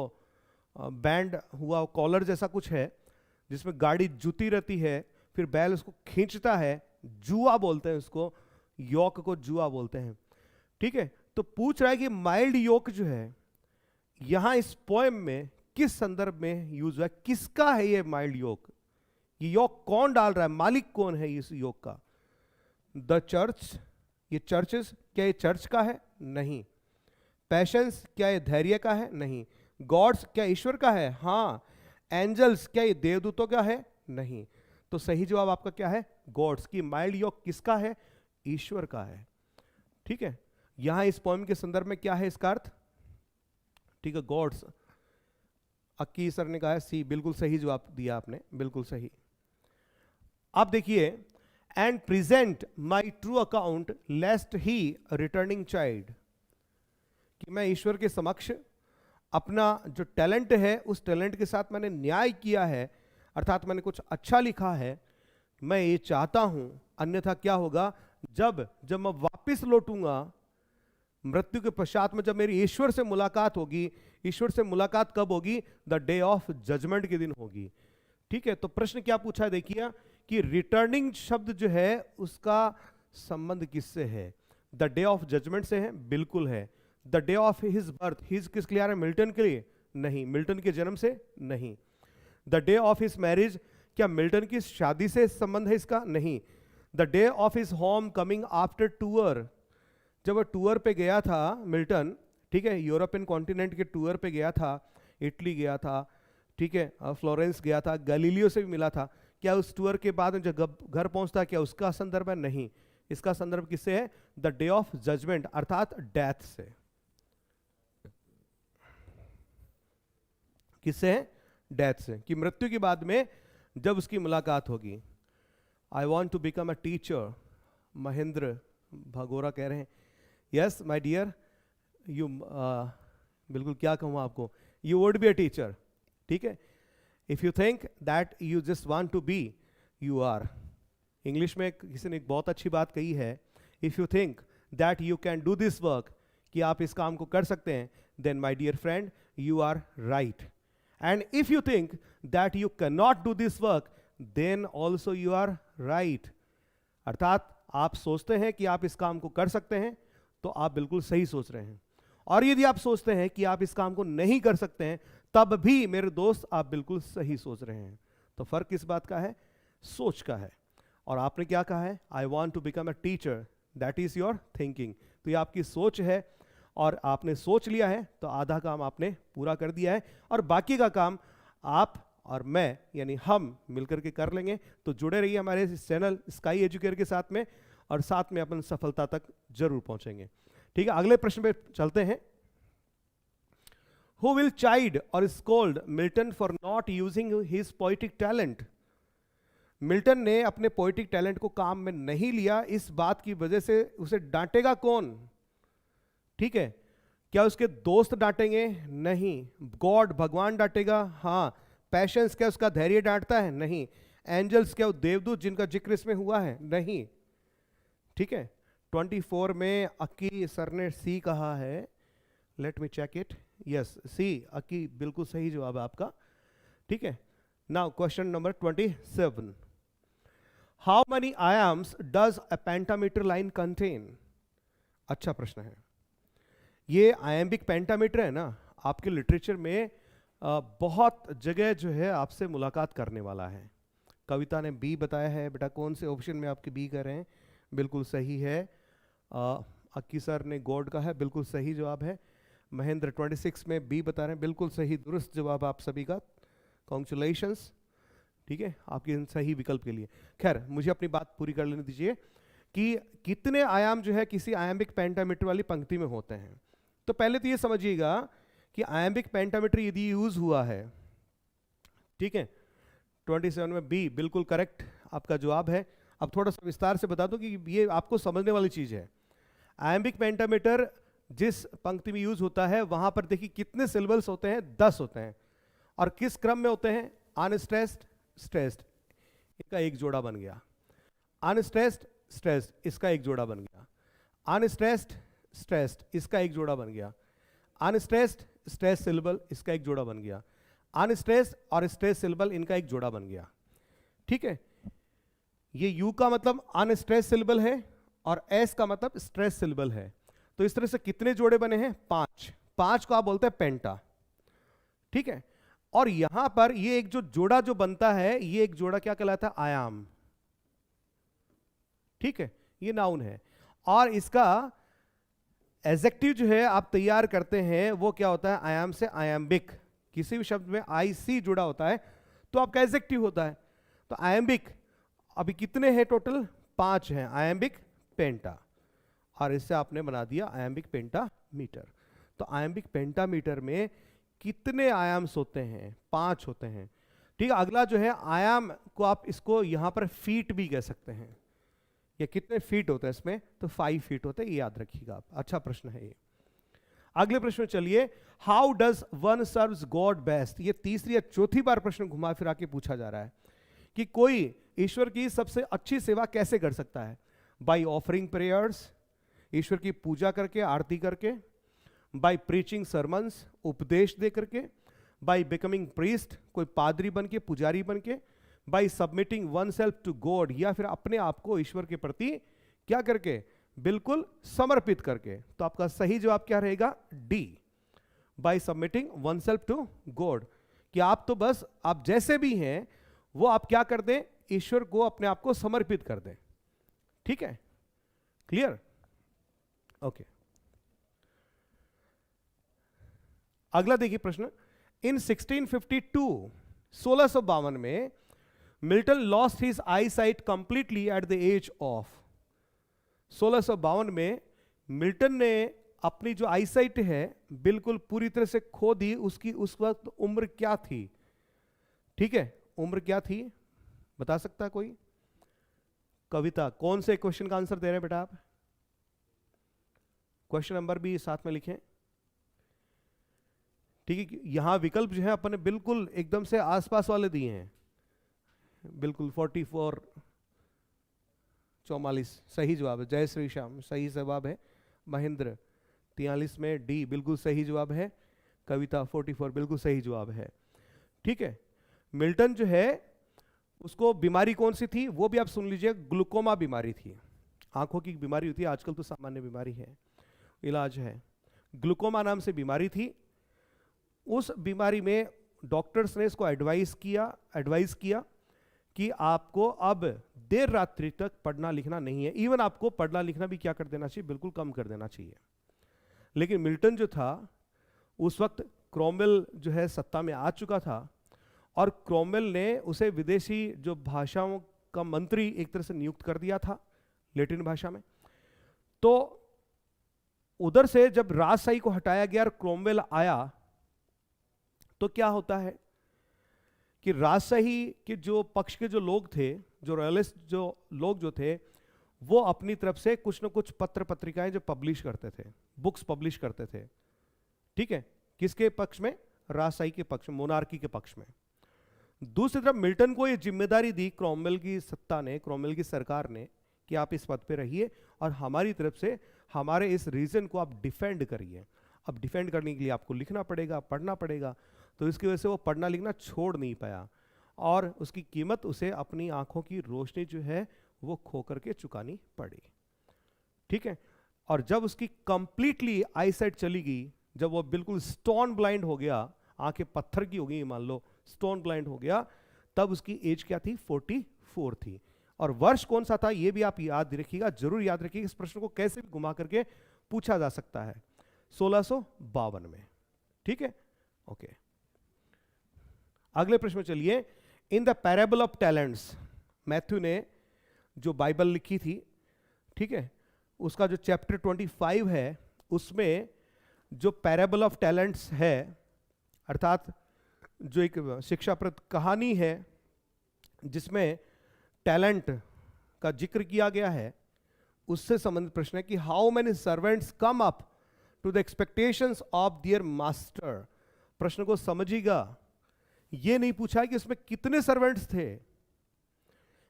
बैंड हुआ कॉलर जैसा कुछ है जिसमें गाड़ी जुती रहती है, फिर बैल उसको खींचता है, जुआ बोलते हैं उसको, योक को जुआ बोलते हैं। ठीक है, तो पूछ रहा है कि माइल्ड योक जो है यहां इस पोएम में किस संदर्भ में यूज हुआ है, किसका है ये माइल्ड योक, ये योक कौन डाल रहा है, मालिक कौन है इस योक का? द चर्च, ये चर्चेस, क्या ये चर्च का है? नहीं। पैशंस, क्या ये धैर्य का है? नहीं। गॉड्स, क्या ईश्वर का है? हाँ। एंजल्स, क्या ये देवदूतों का है? नहीं। तो सही जवाब आपका क्या है? गॉड्स। की माइल्ड योक किसका है? ईश्वर का है। ठीक है, यहां इस पोएम के संदर्भ में क्या है इसका अर्थ? ठीक है, गॉड्स। अक्की सर ने कहा है सी, बिल्कुल सही जवाब दिया आपने, बिल्कुल सही। अब देखिए, and present my true account lest he returning child, कि मैं ईश्वर के समक्ष अपना जो टैलेंट है उस टैलेंट के साथ मैंने न्याय किया है, अर्थात मैंने कुछ अच्छा लिखा है, मैं ये चाहता हूं, अन्यथा क्या होगा, जब मैं वापस लौटूंगा मृत्यु के पश्चात में, जब मेरी ईश्वर से मुलाकात होगी, ईश्वर से मुलाकात कब होगी? द डे ऑफ जजमेंट के दिन होगी। ठीक है, तो प्रश्न क्या पूछा है देखिए, कि रिटर्निंग शब्द जो है उसका संबंध किससे है? द डे ऑफ जजमेंट से है, बिल्कुल है। The day of his birth, his किसके लिए आ रहा है? मिल्टन के लिए? नहीं। मिल्टन के जन्म से? नहीं। The day of his marriage, क्या मिल्टन की शादी से संबंध है इसका? नहीं। The day of his home coming after tour, जब वह टूर पे गया था मिल्टन, ठीक है, यूरोपियन कॉन्टिनेंट के टूर पे गया था, इटली गया था, ठीक है, फ्लोरेंस गया था, गैलीलियो से भी मिला था, क्या उस टूर के बाद जब घर पहुंचता क्या उसका संदर्भ है? नहीं। इसका संदर्भ किससे है? द डे ऑफ जजमेंट, अर्थात डेथ से। किससे है? डेथ से, कि मृत्यु के बाद में जब उसकी मुलाकात होगी। I want to become a teacher, Mahendra Bhagora कह रहे हैं। यस माय डियर, यू, बिल्कुल, क्या कहूँ आपको, you would be a teacher. ठीक है, if you think that you just want to be, you are. English में किसी ने एक बहुत अच्छी बात कही है, if you think that you can do this work, कि आप इस काम को कर सकते हैं, then my dear friend you are right, and if you think that you can not do this work, then also you are right. अर्थात आप सोचते हैं कि आप इस काम को कर सकते हैं, तो आप बिल्कुल सही सोच रहे हैं, और यदि आप सोचते हैं कि आप इस काम को नहीं कर सकते हैं, तब भी मेरे दोस्त आप बिल्कुल सही सोच रहे हैं। तो फर्क किस बात का है? सोच का है। और आपने क्या कहा है? I want to become a teacher, that is your thinking. तो ये आपकी सोच है, और आपने सोच लिया है तो आधा काम आपने पूरा कर दिया है, और बाकी का काम आप और मैं, यानी हम मिलकर के कर लेंगे। तो जुड़े रहिए हमारे इस चैनल स्काई एजुकेटर के साथ में, और साथ में अपन सफलता तक जरूर पहुंचेंगे। ठीक है, अगले प्रश्न पे चलते हैं। Who will chide or scold Milton for not using his poetic talent? Milton ने अपने पोइटिक टैलेंट को काम में नहीं लिया, इस बात की वजह से उसे डांटेगा कौन? ठीक है, क्या उसके दोस्त डांटेंगे? नहीं। गॉड, भगवान डांटेगा? हाँ। पैशंस, क्या उसका धैर्य डांटता है? नहीं। एंजल्स, क्या वो देवदूत जिनका जिक्र इसमें हुआ है? नहीं। ठीक है, 24 में अक्की सर ने सी कहा है, let me check it, yes C, Akki बिल्कुल सही जवाब है आपका। ठीक है, now question number 27, how many iambs does a pentameter line contain? अच्छा प्रश्न है ये। आयम्बिक पेंटामीटर है ना, आपके लिटरेचर में बहुत जगह जो है आपसे मुलाकात करने वाला है। कविता ने बी बताया है, बेटा कौन से ऑप्शन में आपके बी कर रहे हैं? बिल्कुल सही है। अक्की सर ने गॉड का है, बिल्कुल सही जवाब है। महेंद्र 26 में बी बता रहे हैं, बिल्कुल सही दुरुस्त जवाब आप सभी का, कॉन्ग्रेचुलेशंस। ठीक है, आपके इन सही विकल्प के लिए। खैर, मुझे अपनी बात पूरी कर लेने दीजिए कि कितने आयाम जो है किसी आयम्बिक पेंटामीटर वाली पंक्ति में होते हैं। तो पहले तो ये समझिएगा कि आयम्बिक पेंटामीटर यदि यूज हुआ है, ठीक है, 27 में बी बिल्कुल करेक्ट आपका जवाब है। अब थोड़ा सा विस्तार से बता दूं कि ये आपको समझने वाली चीज है। आयम्बिक पेंटामीटर जिस पंक्ति में यूज होता है वहां पर देखिए कितने सिलेबल्स होते हैं, 10 होते हैं, और किस क्रम में होते हैं? अनस्ट्रेस्ड, स्ट्रेस्ड, इसका एक जोड़ा बन गया। अनस्ट्रेस्ड, स्ट्रेस्ड, इसका एक जोड़ा बन गया। अनस्ट्रेस्ड, स्ट्रेस्ड, इसका एक जोड़ा बन गया। अनस्ट्रेस्ड, स्ट्रेस सिलेबल, इसका एक जोड़ा बन गया। अनस्ट्रेस्ड और स्ट्रेस सिलेबल इनका एक जोड़ा बन गया, ठीक है। ये यू का मतलब अनस्ट्रेस सिलेबल है और एस का मतलब स्ट्रेस सिलेबल है। तो इस तरह से कितने जोड़े बने हैं? 5। 5 को आप बोलते हैं पेंटा, ठीक है। और यहां पर ये एक जो जोड़ा जो बनता है, ये एक जोड़ा क्या कहलाता है? आयाम, ठीक है। ये नाउन है। और इसका एडजेक्टिव जो है आप तैयार करते हैं वो क्या होता है? आयाम से आयाम्बिक। किसी भी शब्द में आई सी जुड़ा होता है तो आपका एडजेक्टिव होता है। तो आयाम्बिक अभी कितने हैं टोटल? 5 हैं। आयाम्बिक पेंटा, और इससे आपने बना दिया आयाम्बिक पेंटामीटर। तो आयाम्बिक पेंटामीटर में कितने आयाम्स होते हैं? 5 होते हैं, ठीक है। अगला जो है आयाम को आप इसको यहां पर फीट भी कह सकते हैं। ये कितने फीट होते हैं इसमें? तो 5 फीट होते हैं, ये याद रखिएगा आप। अच्छा प्रश्न है ये। अगले प्रश्न चलिए, how does one serves God best. ये तीसरी या चौथी बार प्रश्न घुमा फिरा के पूछा जा रहा है कि कोई ईश्वर की सबसे अच्छी सेवा कैसे कर सकता है? बाय ऑफरिंग प्रेयर्स, ईश्वर की पूजा करके, आरती करके, बाय प्रीचिंग सरमन्स, उपदेश दे करके, बाय बिकमिंग प्रीस्ट, कोई पादरी बन के, पुजारी बन के, by submitting oneself to God, या फिर अपने आप को ईश्वर के प्रति क्या करके? बिल्कुल समर्पित करके। तो आपका सही जवाब क्या रहेगा? D, by submitting oneself to God. कि आप तो बस आप जैसे भी हैं वो आप क्या कर दें? ईश्वर को अपने आप को समर्पित कर दें, ठीक है। क्लियर? ओके। अगला देखिए प्रश्न, इन 1652 1652 में Milton lost his eyesight completely at the age of. 1652 में मिल्टन ने अपनी जो आई साइट है बिल्कुल पूरी तरह से खो दी। उसकी उस वक्त उम्र क्या थी? ठीक है, उम्र क्या थी? बता सकता है कोई? कविता, कौन से क्वेश्चन का आंसर दे रहे हैं बेटा आप? क्वेश्चन नंबर भी साथ में लिखें, ठीक है। यहां विकल्प जो है अपन ने बिल्कुल एकदम से आसपास वाले दिए हैं, बिल्कुल 44 44 सही जवाब है। जय श्री श्याम सही जवाब है। महेंद्र 43 में डी बिल्कुल सही जवाब है। कविता 44 बिल्कुल सही जवाब है, ठीक है। मिल्टन जो है उसको बीमारी कौन सी थी वो भी आप सुन लीजिए, ग्लूकोमा बीमारी थी। आंखों की बीमारी होती है, आजकल तो सामान्य बीमारी है, इलाज है। ग्लूकोमा नाम से बीमारी थी। उस बीमारी में डॉक्टर्स ने इसको एडवाइस किया कि आपको अब देर रात्रि तक पढ़ना लिखना नहीं है। इवन आपको पढ़ना लिखना भी क्या कर देना चाहिए? बिल्कुल कम कर देना चाहिए। लेकिन मिल्टन जो था उस वक्त क्रोमवेल जो है सत्ता में आ चुका था और क्रोमवेल ने उसे विदेशी जो भाषाओं का मंत्री एक तरह से नियुक्त कर दिया था, लैटिन भाषा में। तो उधर से जब राजशाही को हटाया गया और क्रोमवेल आया तो क्या होता है कि राजशाही के जो पक्ष के जो लोग थे, जो रॉयलिस्ट जो लोग जो थे, वो अपनी तरफ से कुछ न कुछ पत्र पत्रिकाएं जो पब्लिश करते थे, बुक्स पब्लिश करते थे, ठीक है। किसके पक्ष में? राजशाही के पक्ष में, मोनार्की के पक्ष में। दूसरी तरफ मिल्टन को ये जिम्मेदारी दी क्रोमवेल की सत्ता ने, क्रोमवेल की सरकार ने, कि आप इस पद पे रहिए और हमारी तरफ से हमारे इस रीजन को आप डिफेंड करिए। अब डिफेंड करने के लिए आपको लिखना पड़ेगा, पढ़ना पड़ेगा। तो इसकी वजह से वो पढ़ना लिखना छोड़ नहीं पाया और उसकी कीमत उसे अपनी आंखों की रोशनी जो है वो खो करके चुकानी पड़ी, ठीक है। और जब उसकी कंप्लीटली आईसाइट चली गई, जब वो बिल्कुल स्टोन ब्लाइंड हो गया, आंखें पत्थर की हो गई मान लो, स्टोन ब्लाइंड हो गया, तब उसकी एज क्या थी? 44 थी। और वर्ष कौन सा था ये भी आप याद रखिएगा, जरूर याद रखिएगा। इस प्रश्न को कैसे भी घुमा करके पूछा जा सकता है। 1652 में, ठीक है, ओके। अगले प्रश्न में चलिए, in the parable of talents, Matthew ने जो बाइबल लिखी थी, ठीक है, उसका जो चैप्टर 25 है उसमें जो पैराबल ऑफ टैलेंट्स है, अर्थात जो एक शिक्षाप्रद कहानी है जिसमें टैलेंट का जिक्र किया गया है, उससे संबंधित प्रश्न है कि how many servants come up to the expectations of their master. प्रश्न को समझिएगा, ये नहीं पूछा कि उसमें कितने सर्वेंट्स थे,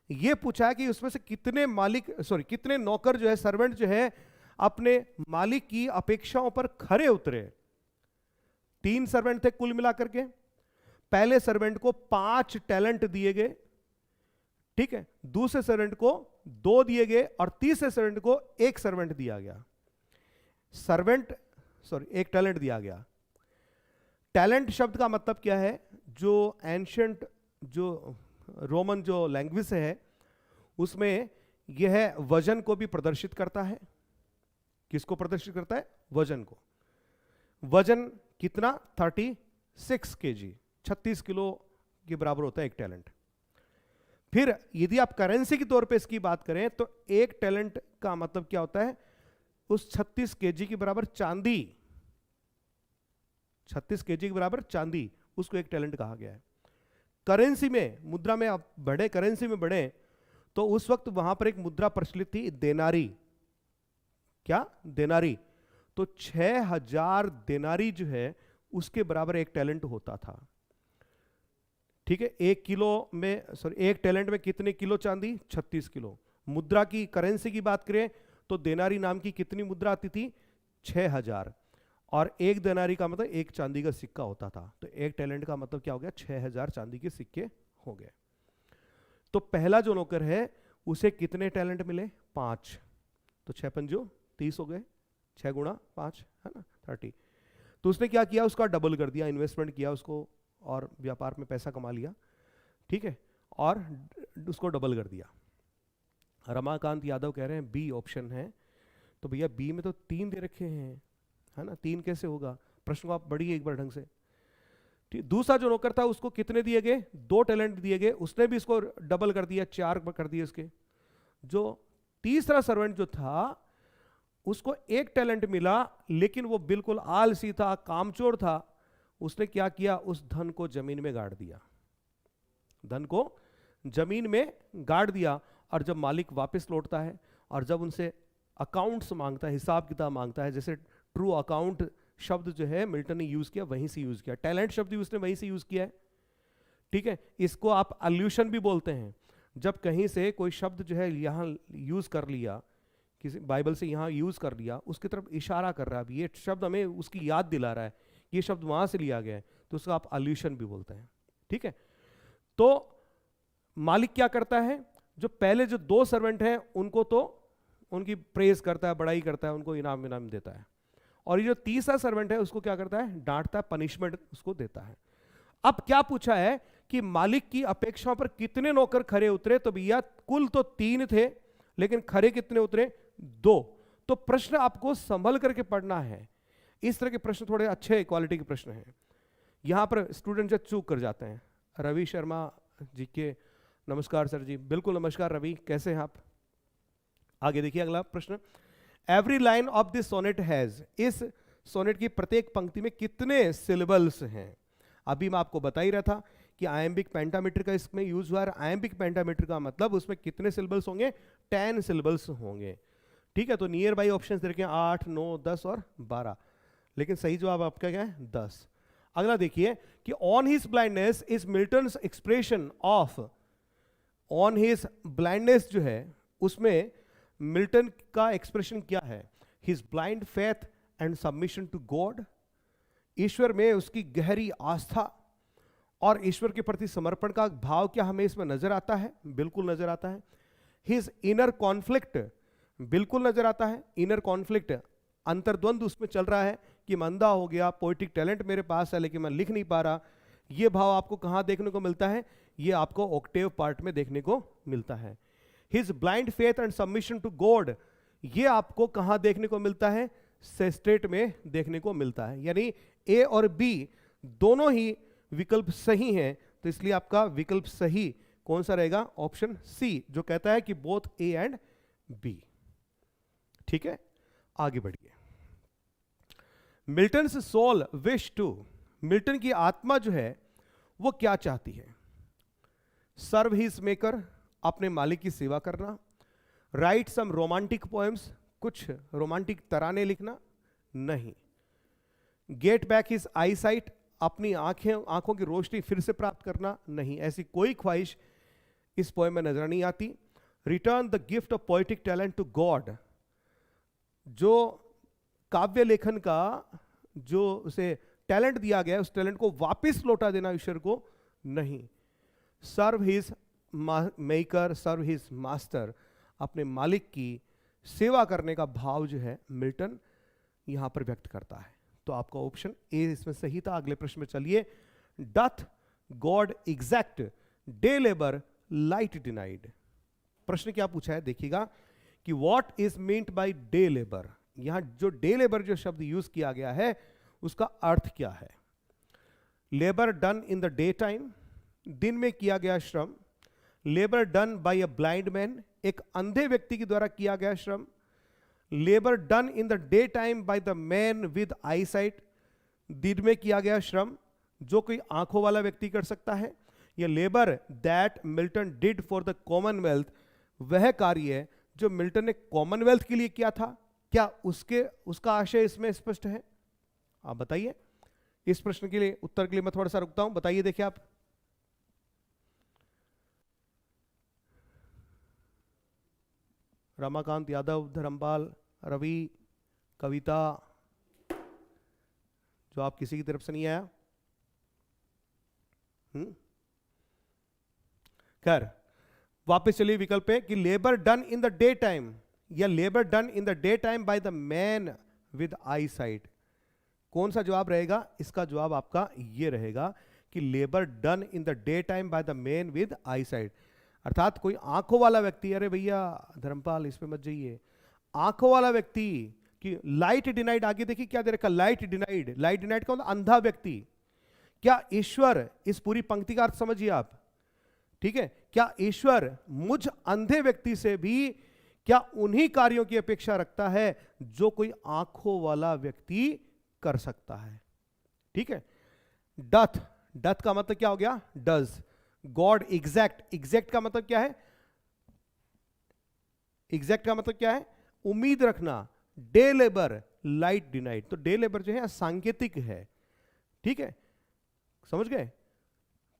ये पूछा है कि उसमें से कितने नौकर जो है, सर्वेंट जो है, अपने मालिक की अपेक्षाओं पर खरे उतरे। 3 सर्वेंट थे कुल मिलाकर के। पहले सर्वेंट को 5 टैलेंट दिए गए, ठीक है, दूसरे सर्वेंट को 2 दिए गए और तीसरे सर्वेंट को 1 सर्वेंट दिया गया। एक टैलेंट दिया गया। टैलेंट शब्द का मतलब क्या है? जो एंशियंट जो रोमन जो लैंग्वेज है उसमें यह वजन को भी प्रदर्शित करता है। किसको प्रदर्शित करता है? वजन को। वजन कितना? 36 kg, 36 किलो के बराबर होता है एक टैलेंट। फिर यदि आप करेंसी के तौर पे इसकी बात करें तो एक टैलेंट का मतलब क्या होता है? उस 36 kg के बराबर चांदी, 36 kg के बराबर चांदी, उसको एक टैलेंट कहा गया है। करेंसी में, मुद्रा में आप बढ़े, करेंसी में बढ़े तो उस वक्त वहां पर एक मुद्रा प्रचलित थी, देनारी। क्या? देनारी। तो 6000 देनारी जो है उसके बराबर एक टैलेंट होता था। ठीक है, एक टैलेंट में कितने किलो चांदी? 36 किलो। मुद्रा की, करेंसी की बात करें तो देनारी नाम की कितनी मुद्रा आती थी? 6000। और एक देनारी का मतलब एक चांदी का सिक्का होता था। तो एक टैलेंट का मतलब क्या हो गया? 6000 चांदी के सिक्के हो गए। तो पहला जो नौकर है उसे कितने टैलेंट मिले? 5। तो 6 पंजो 30 हो गए, 6 गुणा 5 है ना 30। तो उसने क्या किया? उसका डबल कर दिया, इन्वेस्टमेंट किया उसको और व्यापार में पैसा कमा लिया, ठीक है, और उसको डबल कर दिया। रमाकांत यादव कह रहे हैं बी ऑप्शन है। तो भैया बी में तो 3 दे रखे हैं, है ना, 3 कैसे होगा? प्रश्न को आप पढ़िए एक बार ढंग से। ठीक, दूसरा जो नौकर था उसको कितने दिए गए? 2 टैलेंट दिए गए, उसने भी इसको डबल कर दिया, 4 कर दिए इसके। जो तीसरा सर्वेंट जो था उसको 1 टैलेंट मिला, लेकिन वो बिल्कुल आलसी था, कामचोर था। उसने क्या किया? उस धन को जमीन में गाड़ दिया, धन को जमीन में गाड़ दिया। और जब मालिक वापस लौटता है और जब उनसे अकाउंट्स मांगता है, हिसाब किताब मांगता है, जैसे ट्रू अकाउंट शब्द जो है मिल्टन ने यूज किया, वहीं से यूज किया। टैलेंट शब्द भी उसने वहीं से यूज किया है, ठीक है। इसको आप अल्यूशन भी बोलते हैं। जब कहीं से कोई शब्द जो है यहां यूज कर लिया, किसी बाइबल से यहां यूज कर लिया, उसकी तरफ इशारा कर रहा है, ये शब्द हमें उसकी याद दिला रहा है, ये शब्द वहां से लिया गया है, तो उसको आप अल्यूशन भी बोलते हैं, ठीक है। तो मालिक क्या करता है? जो पहले जो 2 सर्वेंट हैं उनको तो उनकी प्रेज करता है, बड़ाई करता है, उनको इनाम देता है। और ये जो तीसरा सर्वेंट है उसको क्या करता है? डांटता है, पनिशमेंट उसको देता है। अब क्या पूछा है कि मालिक की अपेक्षा पर कितने नौकर खरे उतरे? तो भैया कुल तो 3 थे, लेकिन खरे कितने उतरे? 2। तो प्रश्न आपको संभल करके पढ़ना है। इस तरह के प्रश्न थोड़े अच्छे क्वालिटी के प्रश्न हैं। यहां पर स्टूडेंट जो चूक कर जाते हैं। रवि शर्मा जी के नमस्कार सर जी। बिल्कुल नमस्कार रवि, कैसे हैं आप? आगे देखिए अगला प्रश्न। Every line of this sonnet has, इस सोनेट की प्रत्येक पंक्ति में कितने सिलेबल्स हैं? अभी मैं आपको बता ही रहा था कि आयम्बिक पेंटामीटर का इसमें यूज हुआ है। आयम्बिक पेंटामीटर का मतलब उसमें कितने सिलेबल्स होंगे? 10 सिलेबल्स होंगे, ठीक है। तो नियर बाई ऑप्शन देखें 8, 9, 10 और 12, लेकिन सही जवाब आपका क्या है? 10। अगला देखिए कि on his blindness is Milton's expression of, on his blindness जो है उसमें मिल्टन का एक्सप्रेशन क्या है? His blind faith and submission to God, ईश्वर में उसकी गहरी आस्था और ईश्वर के प्रति समर्पण का भाव क्या हमें इसमें नजर आता है? बिल्कुल नजर आता है। हिज इनर कॉन्फ्लिक्ट, बिल्कुल नजर आता है। इनर कॉन्फ्लिक्ट, अंतर्द्वंद उसमें चल रहा है कि मंदा हो गया, पोएटिक टैलेंट मेरे पास है लेकिन मैं लिख नहीं पा रहा। ये भाव आपको कहां देखने को मिलता है? ये आपको ऑक्टेव पार्ट में देखने को मिलता है। His blind faith and submission to God, ये आपको कहां देखने को मिलता है? सेस्टेट में देखने को मिलता है। यानी ए और बी दोनों ही विकल्प सही हैं, तो इसलिए आपका विकल्प सही कौन सा रहेगा? ऑप्शन सी, जो कहता है कि बोथ ए एंड बी, ठीक है। आगे बढ़िए। Milton's soul wish to, Milton की आत्मा जो है वो क्या चाहती है? सर्व हिज मेकर, अपने मालिक की सेवा करना, राइट सम रोमांटिक पोएम्स, कुछ रोमांटिक तराने लिखना, नहीं। गेट बैक हिज आई साइट, अपनी आंखों की रोशनी फिर से प्राप्त करना, नहीं। ऐसी कोई ख्वाहिश इस पोएम में नजर नहीं आती। Return the gift of poetic talent to God, जो काव्य लेखन का जो उसे टैलेंट दिया गया है उस टैलेंट को वापस लौटा देना ईश्वर को नहीं। Serve his maker, serve his master, अपने मालिक की सेवा करने का भाव जो है मिल्टन यहां पर व्यक्त करता है। तो आपका ऑप्शन ए इसमें सही था। अगले प्रश्न में चलिए। Doth God exact day labour light denied? प्रश्न क्या पूछा है देखिएगा कि what is meant by day labour. यहां जो डे लेबर जो शब्द यूज किया गया है उसका अर्थ क्या है? Labour done in the day time, दिन में किया गया श्रम। Labour done by a blind man, एक अंधे व्यक्ति के द्वारा किया गया श्रम। Labour done in the day time by the man with I site, दिन में किया गया श्रम जो कोई आंखों वाला व्यक्ति कर सकता है। यह labour that Milton did for the Commonwealth, वह कार्य जो मिल्टन ने कॉमनवेल्थ के लिए किया था, क्या उसका आशय इसमें स्पष्ट है? आप बताइए। इस प्रश्न के लिए उत्तर के लिए मैं थोड़ा सा रुकता हूं, बताइए। देखिए आप, रमाकांत यादव, धर्मपाल, रवि, कविता, जो आप किसी की तरफ से नहीं आया। खैर वापस चलिए विकल्प पे कि labour done in the day time या labour done in the day time by the man with eyesight. कौन सा जवाब रहेगा? इसका जवाब आपका ये रहेगा कि labour done in the day time by the man with I site, अर्थात कोई आंखों वाला व्यक्ति। अरे भैया धर्मपाल इस पे मत जाइए। आंखों वाला व्यक्ति कि लाइट डिनाइड, आगे देखिए क्या दे रखा, लाइट डिनाइड। लाइट डिनाइड का मतलब अंधा व्यक्ति। क्या ईश्वर, इस पूरी पंक्ति का अर्थ समझिए आप, ठीक है, क्या ईश्वर मुझ अंधे व्यक्ति से भी क्या उन्हीं कार्यों की अपेक्षा रखता है जो कोई आंखों वाला व्यक्ति कर सकता है? ठीक है। डथ, डथ का मतलब क्या हो गया? डज। गॉड एग्जैक्ट, एग्जैक्ट का मतलब क्या है? एग्जैक्ट का मतलब क्या है? उम्मीद रखना। डे लेबर लाइट डिनाइड, तो डे लेबर जो है सांकेतिक है। ठीक है, समझ गए?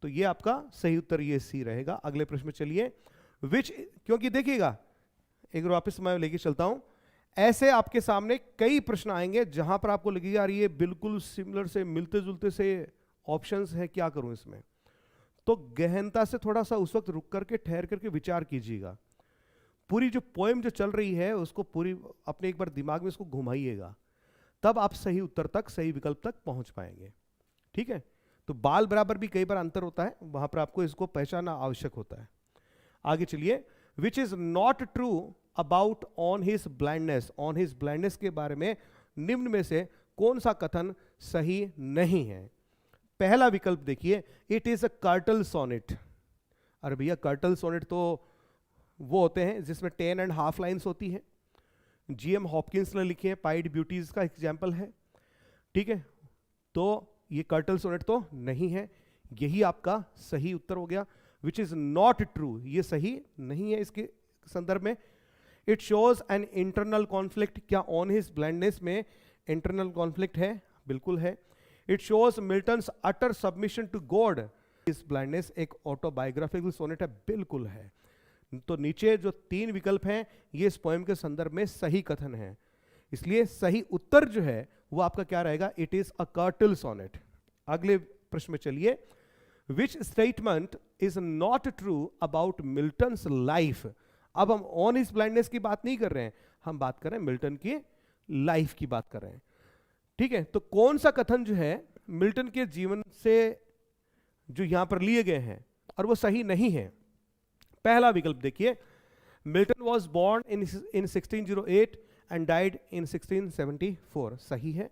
तो ये आपका सही उत्तर ये सी रहेगा। अगले प्रश्न में चलिए। विच, क्योंकि देखिएगा एक बार वापस मैं लेके चलता हूं, ऐसे आपके सामने कई प्रश्न आएंगे जहां पर आपको लगेगा यार ये बिल्कुल सिमिलर से मिलते जुलते से ऑप्शंस है, क्या करूं इसमें? तो गहनता से थोड़ा सा उस वक्त रुक करके ठहर करके विचार कीजिएगा। पूरी जो पोएम जो चल रही है उसको पूरी अपने एक बार दिमाग में इसको घुमाइएगा, तब आप सही उत्तर तक, सही विकल्प तक पहुंच पाएंगे। ठीक है, तो बाल बराबर भी कई बार अंतर होता है, वहां पर आपको इसको पहचानना आवश्यक होता है। आगे चलिए। Which is not true about on his blindness, on his blindness के बारे में निम्न में से कौन सा कथन सही नहीं है? पहला विकल्प देखिए, it is a curtal sonnet. अरे भैया कर्टल सोनेट तो वो होते हैं जिसमें 10.5 लाइन्स होती है। जीएम हॉपकिंस ने लिखी है, पाइड ब्यूटीज का एग्जाम्पल है। ठीक है, तो ये कर्टल सोनेट तो नहीं है, यही आपका सही उत्तर हो गया। विच इज नॉट ट्रू, ये सही नहीं है इसके संदर्भ में। It shows an internal conflict, क्या ऑन हिज ब्लाइंडनेस में इंटरनल कॉन्फ्लिक्ट है? बिल्कुल है। It shows Milton's utter submission to God, his blindness एक ऑटोबायोग्राफिकल सोनेट है? बिल्कुल है। तो नीचे जो 3 विकल्प हैं ये इस पोएम के संदर्भ में सही कथन है, इसलिए सही उत्तर जो है वो आपका क्या रहेगा? It is a curtal sonnet. अगले प्रश्न में चलिए। Which statement is not true about Milton's life? अब हम ऑन हिज ब्लाइंडनेस की बात नहीं कर रहे हैं, हम बात कर रहे हैं मिल्टन की लाइफ की बात कर रहे हैं। ठीक है, तो कौन सा कथन जो है मिल्टन के जीवन से जो यहां पर लिए गए हैं और वो सही नहीं है? पहला विकल्प देखिए, Milton was born in 1608 and died in 1674, सही है।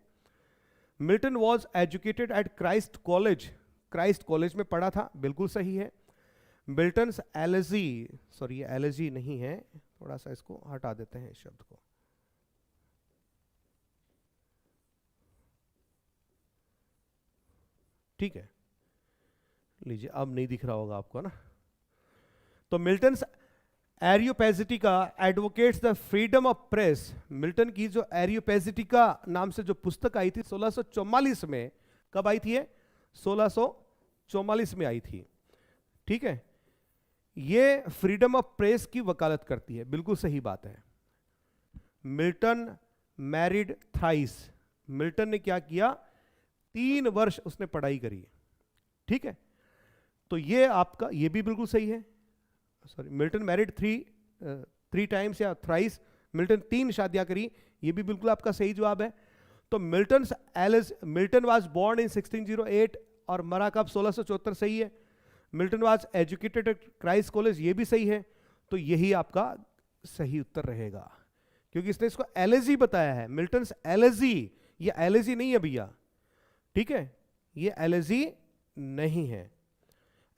Milton was educated eight Christ college, Christ college में पढ़ा था, बिल्कुल सही है। मिल्टन्स एलर्जी, सॉरी एलर्जी नहीं है, थोड़ा सा इसको हटा देते हैं इस शब्द को। ठीक है, लीजिए, अब नहीं दिख रहा होगा आपको ना। तो Milton's Areopagitica advocates the freedom of press, Milton की जो एरियोपैजिटिका नाम से जो पुस्तक आई थी 1644 में, कब आई थी? 1644 में आई थी। ठीक है, ये फ्रीडम ऑफ प्रेस की वकालत करती है, बिल्कुल सही बात है। मिल्टन मैरिड थ्राइस, मिल्टन ने क्या किया? 3 वर्ष उसने पढ़ाई करी, ठीक है। तो ये आपका, ये भी बिल्कुल सही है। Sorry, Milton married three times या थ्राइस, मिल्टन 3 शादियां करी, ये भी बिल्कुल आपका सही जवाब है। तो मिल्टन वाज बोर्न इन 1608 और मरा कब, 1674, सही है। Milton was educated eight Christ college, ये भी सही है। तो यही आपका सही उत्तर रहेगा, क्योंकि इसने इसको एलेजी बताया है, मिल्टन्स एलेजी। ये एलेजी नहीं है भैया, ठीक है, ये एलेजी नहीं है।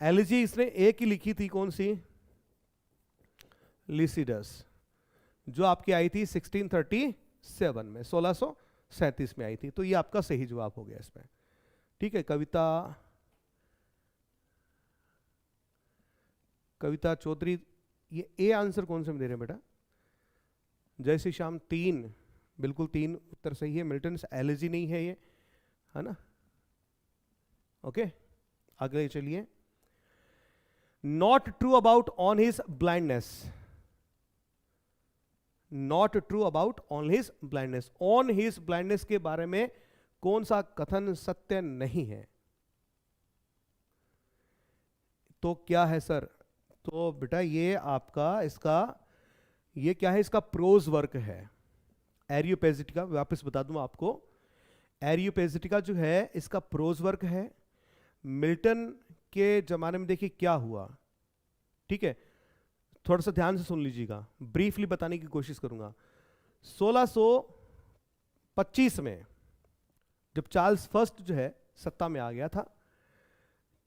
एलेजी इसने एक ही लिखी थी, कौन सी, लिसिडस, जो आपकी आई थी 1637 में, 1637 में आई थी। तो ये आपका सही जवाब हो गया इसमें, ठीक है। कविता चौधरी, ये ए आंसर कौन से में दे रहे हैं बेटा? जय श्री श्याम 3, बिल्कुल 3 उत्तर सही है। मिल्टन्स एलेजी नहीं है ये, है ना। ओके, अगले चलिए। Not true about on his blindness, not true about on his blindness, on his blindness के बारे में कौन सा कथन सत्य नहीं है? तो क्या है सर? तो बेटा ये आपका, इसका ये क्या है, इसका प्रोज वर्क है, एरियोपेजिटिका। वापस बता दूं आपको, एरियोपेजिटिका जो है इसका प्रोज वर्क है। मिल्टन के जमाने में देखिए क्या हुआ, ठीक है, थोड़ा सा ध्यान से सुन लीजिएगा, ब्रीफली बताने की कोशिश करूंगा। 1625 में जब चार्ल्स फर्स्ट जो है सत्ता में आ गया था,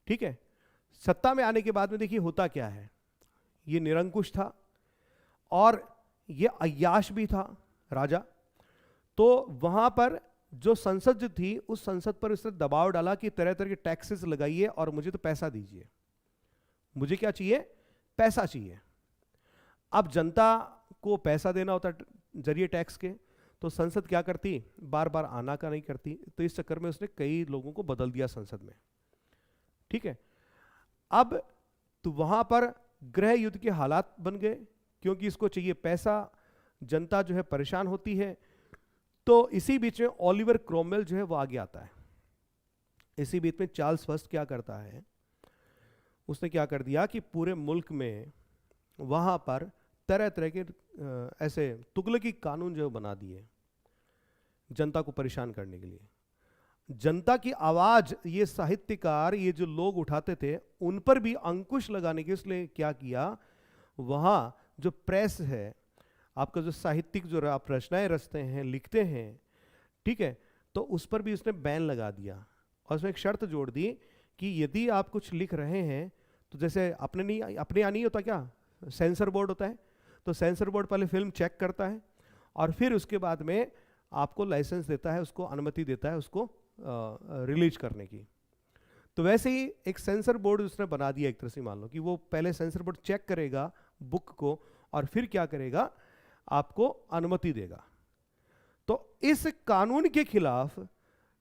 ठीक है, सत्ता में आने के बाद में देखिए होता क्या है, ये निरंकुश था और ये अय्याश भी था राजा। तो वहां पर जो संसद जो थी, उस संसद पर उसने दबाव डाला कि तरह तरह के टैक्सेस लगाइए और मुझे तो पैसा दीजिए, मुझे क्या चाहिए, पैसा चाहिए। अब जनता को पैसा देना होता जरिए टैक्स के, तो संसद क्या करती, बार बार आना का नहीं करती, तो इस चक्कर में उसने कई लोगों को बदल दिया संसद में, ठीक है। अब तो वहां पर गृह युद्ध के हालात बन गए, क्योंकि इसको चाहिए पैसा, जनता जो है परेशान होती है। तो इसी बीच में ओलिवर क्रोमवेल जो है वो आगे आता है। इसी बीच में चार्ल्स फर्स्ट क्या करता है, उसने क्या कर दिया कि पूरे मुल्क में वहां पर तरह तरह के ऐसे तुगलकी कानून जो बना दिए जनता को परेशान करने के लिए। जनता की आवाज ये साहित्यकार, ये जो लोग उठाते थे, उन पर भी अंकुश लगाने के इसलिए क्या किया, वहां जो प्रेस है, आपका जो साहित्यिक जो आप रचनाएं रचते हैं, लिखते हैं, ठीक है, तो उस पर भी उसने बैन लगा दिया। और उसमें एक शर्त जोड़ दी कि यदि आप कुछ लिख रहे हैं, तो जैसे अपने यहाँ नहीं होता क्या, सेंसर बोर्ड होता है, तो सेंसर बोर्ड पहले फिल्म चेक करता है और फिर उसके बाद में आपको लाइसेंस देता है, उसको अनुमति देता है उसको रिलीज करने की। तो वैसे ही एक सेंसर बोर्ड उसने बना दिया एक तरह से, मान लो कि वो पहले सेंसर बोर्ड चेक करेगा बुक को और फिर क्या करेगा, आपको अनुमति देगा। तो इस कानून के खिलाफ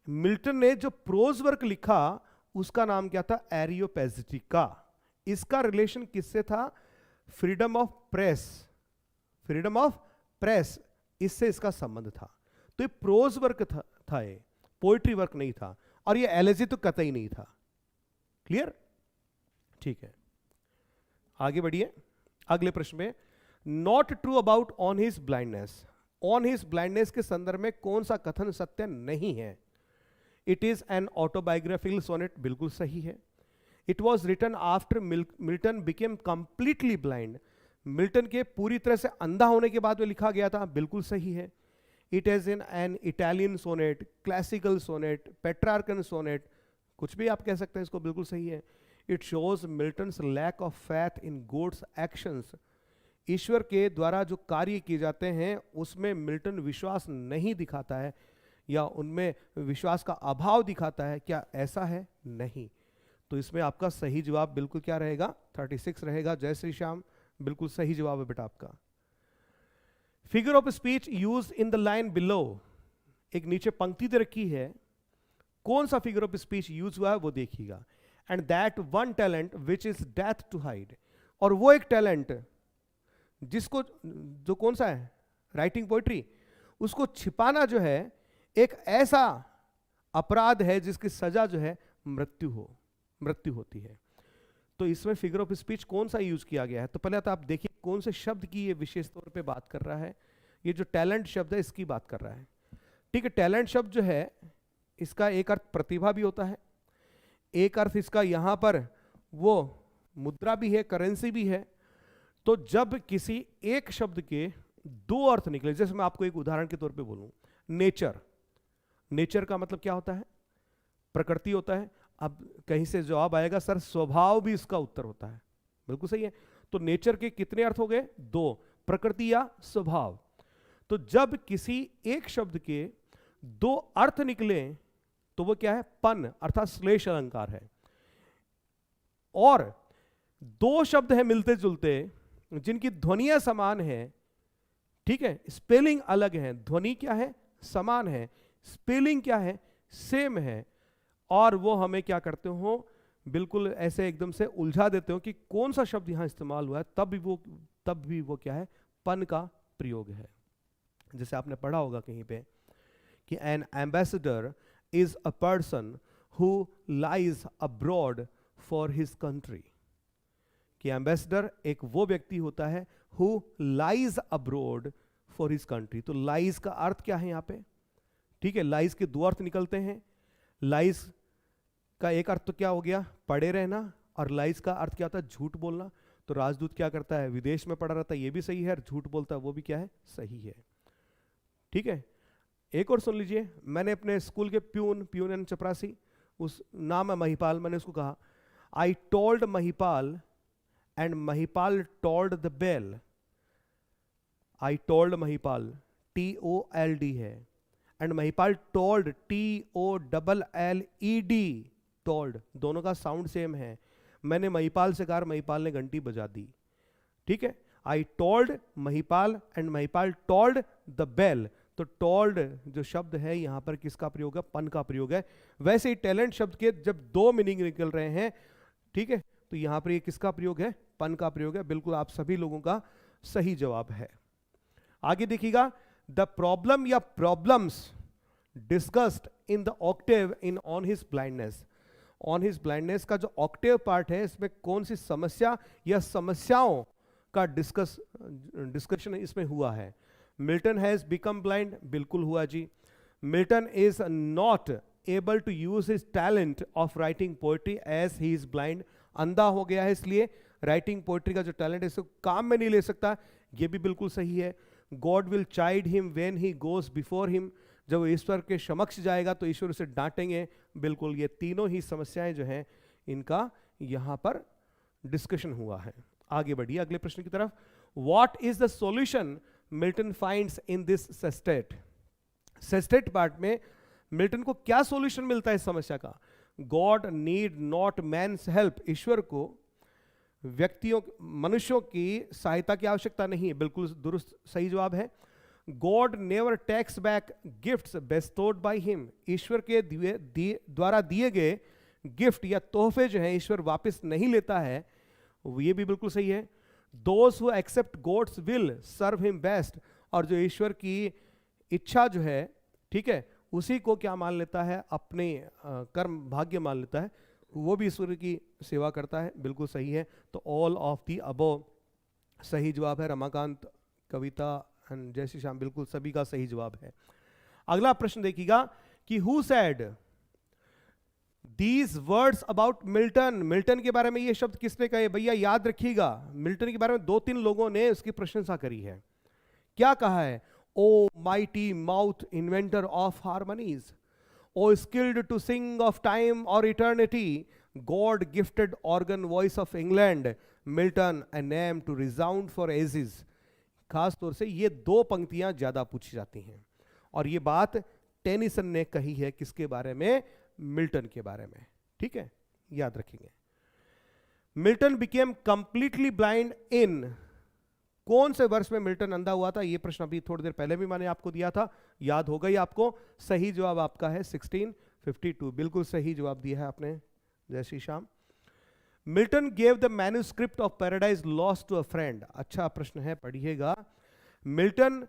मिल्टन ने जो प्रोज वर्क लिखा उसका नाम क्या था, एरियोपेजिटिका। इसका रिलेशन किससे था, freedom of press, freedom of press, इससे इसका संबंध था। तो ये प्रोज वर्क था ये पोइट्री वर्क नहीं था, और ये एलेजी तो कतई नहीं था। क्लियर, ठीक है, आगे बढ़िए अगले प्रश्न में। Not true about on his blindness, on his blindness के संदर्भ में कौन सा कथन सत्य नहीं है? It is an autobiographical sonnet, बिल्कुल सही है। It was written after Milton became completely blind, Milton के पूरी तरह से अंधा होने के बाद में लिखा गया था, बिल्कुल सही है। It is in an Italian sonnet, classical sonnet, Petrarchan sonnet, कुछ भी आप कह सकते हैं इसको, बिल्कुल सही है। It shows Milton's lack of faith in God's actions, ईश्वर के द्वारा जो कार्य किए जाते हैं उसमें मिल्टन विश्वास नहीं दिखाता है या उनमें विश्वास का अभाव दिखाता है, क्या ऐसा है? नहीं। तो इसमें आपका सही जवाब बिल्कुल क्या रहेगा, 36 रहेगा। जय श्री श्याम, बिल्कुल सही जवाब है बेटा आपका। Figure of speech use in the line below, एक नीचे पंक्ति दे रखी है, कौन सा फिगर ऑफ स्पीच यूज हुआ है वो देखिएगा। And that one talent which is death to hide, और वो एक टैलेंट जिसको, जो कौन सा है, राइटिंग पोइट्री, उसको छिपाना जो है एक ऐसा अपराध है जिसकी सजा जो है मृत्यु होती है। तो इसमें फिगर ऑफ स्पीच कौन सा यूज किया गया है? तो पहले तो आप देखिए कौन से शब्द की ये विशेष तौर पे बात कर रहा है। ये जो टैलेंट शब्द है इसकी बात कर रहा है। ठीक है, टैलेंट शब्द जो है इसका एक अर्थ प्रतिभा भी होता है, एक अर्थ इसका यहां पर वो मुद्रा भी है, करेंसी भी है। तो जब किसी एक शब्द के दो अर्थ निकले, जैसे मैं आपको एक उदाहरण के तौर पे बोलूं, नेचर का मतलब क्या होता है? प्रकृति होता है। अब कहीं से जवाब आएगा सर स्वभाव भी इसका उत्तर होता है, बिल्कुल सही है। तो नेचर के कितने अर्थ हो गए? दो, प्रकृति या स्वभाव। तो जब किसी एक शब्द के दो अर्थ निकले तो वो क्या है? पन अर्थात श्लेष अलंकार है। और दो शब्द हैं मिलते जुलते जिनकी ध्वनियां समान है, ठीक है, स्पेलिंग अलग है, ध्वनि क्या है? समान है, स्पेलिंग क्या है? सेम है। और वो हमें क्या करते हो, बिल्कुल ऐसे एकदम से उलझा देते हो कि कौन सा शब्द यहां इस्तेमाल हुआ है, तब भी वो क्या है? पन का प्रयोग है। जैसे आपने पढ़ा होगा कहीं पे कि N ambassador is a person who lies abroad for his country. कि एम्बेसडर एक वो व्यक्ति होता है who lies abroad for his country. तो लाइज का अर्थ क्या है यहां पे? ठीक है, लाइज के दो अर्थ निकलते हैं। लाइज का एक अर्थ तो क्या हो गया? पड़े रहना। और लाइज का अर्थ क्या होता है? झूठ बोलना। तो राजदूत क्या करता है? विदेश में पड़ा रहता है, ये भी सही है, और झूठ बोलता है वो भी क्या है? सही है। ठीक है, एक और सुन लीजिए। मैंने अपने स्कूल के प्यून एंड चपरासी, उस नाम है महिपाल, मैंने उसको कहा I told Mahipal and Mahipal tolled the bell. I told Mahipal, TOLD है, and Mahipal tolled TOLLED, told, दोनों का साउंड सेम है। मैंने महिपाल से कहा, महिपाल ने घंटी बजा दी। ठीक है, I told Mahipal and Mahipal tolled the bell. तो टोल्ड जो शब्द है यहां पर किसका प्रयोग है? पन का प्रयोग है। वैसे ही टैलेंट शब्द के जब दो मीनिंग निकल रहे हैं, ठीक है, तो यहां पर ये किसका प्रयोग है? पन का प्रयोग है। बिल्कुल आप सभी लोगों का सही जवाब है। आगे देखिएगा, द प्रॉब्लम या problems discussed in the Octave in on his blindness. On his blindness का जो ऑक्टेव पार्ट है, इसमें कौन सी समस्या या समस्याओं का डिस्कशन इसमें हुआ है? मिल्टन हैज बिकम ब्लाइंड, बिल्कुल हुआ जी। Milton is not able to use his talent of writing poetry as he is blind, अंधा हो गया है इसलिए राइटिंग पोएट्री का जो टैलेंट है इसको काम में नहीं ले सकता, ये भी बिल्कुल सही है। God will chide him when he goes before him, जब वो ईश्वर के समक्ष जाएगा तो ईश्वर उसे डांटेंगे, बिल्कुल। ये तीनों ही समस्याएं जो हैं इनका यहां पर डिस्कशन हुआ है। आगे बढ़िए अगले प्रश्न की तरफ। What is the solution Milton finds in this sestet. Sestet part में मिल्टन को क्या सॉल्यूशन मिलता है इस समस्या का? God need not man's help, ईश्वर को मनुष्यों की सहायता की आवश्यकता नहीं है, बिल्कुल दुरुस्त सही जवाब है। God never takes back gifts bestowed by him, ईश्वर के द्वारा दिए गए गिफ्ट या तोहफे जो हैं ईश्वर वापस नहीं लेता है, ये भी बिल्कुल सही है। Those who accept God's will serve him best, और जो ईश्वर की इच्छा जो है, ठीक है, उसी को क्या मान लेता है? अपने कर्म भाग्य मान लेता है, वो भी ईश्वर की सेवा करता है, बिल्कुल सही है। तो ऑल ऑफ दी अबव सही जवाब है। रमाकांत, कविता एंड जय श्री श्याम, बिल्कुल सभी का सही जवाब है। अगला प्रश्न देखिएगा कि who said these words about Milton. Milton के बारे में ये शब्द किसने कहे? भैया याद रखिएगा, मिल्टन के बारे में 2-3 लोगों ने उसकी प्रशंसा करी है। क्या कहा है? O mighty mouth inventor of harmonies, O skilled to sing of time और eternity, God gifted organ voice of England, Milton a name to resound for ages. खास तौर से ये 2 पंक्तियां ज्यादा पूछी जाती हैं, और ये बात टेनिसन ने कही है किसके बारे में? मिल्टन के बारे में, ठीक है, याद रखेंगे। मिल्टन बिकेम कंप्लीटली ब्लाइंड इन, कौन से वर्ष में मिल्टन अंधा हुआ था? ये प्रश्न अभी थोड़ी देर पहले भी मैंने आपको दिया था, याद होगा ही आपको। सही जवाब आपका है 1652, बिल्कुल सही जवाब दिया है आपने, जय Shri Shyam. Milton gave the manuscript of Paradise Lost to a friend, अच्छा प्रश्न है, पढ़िएगा। Milton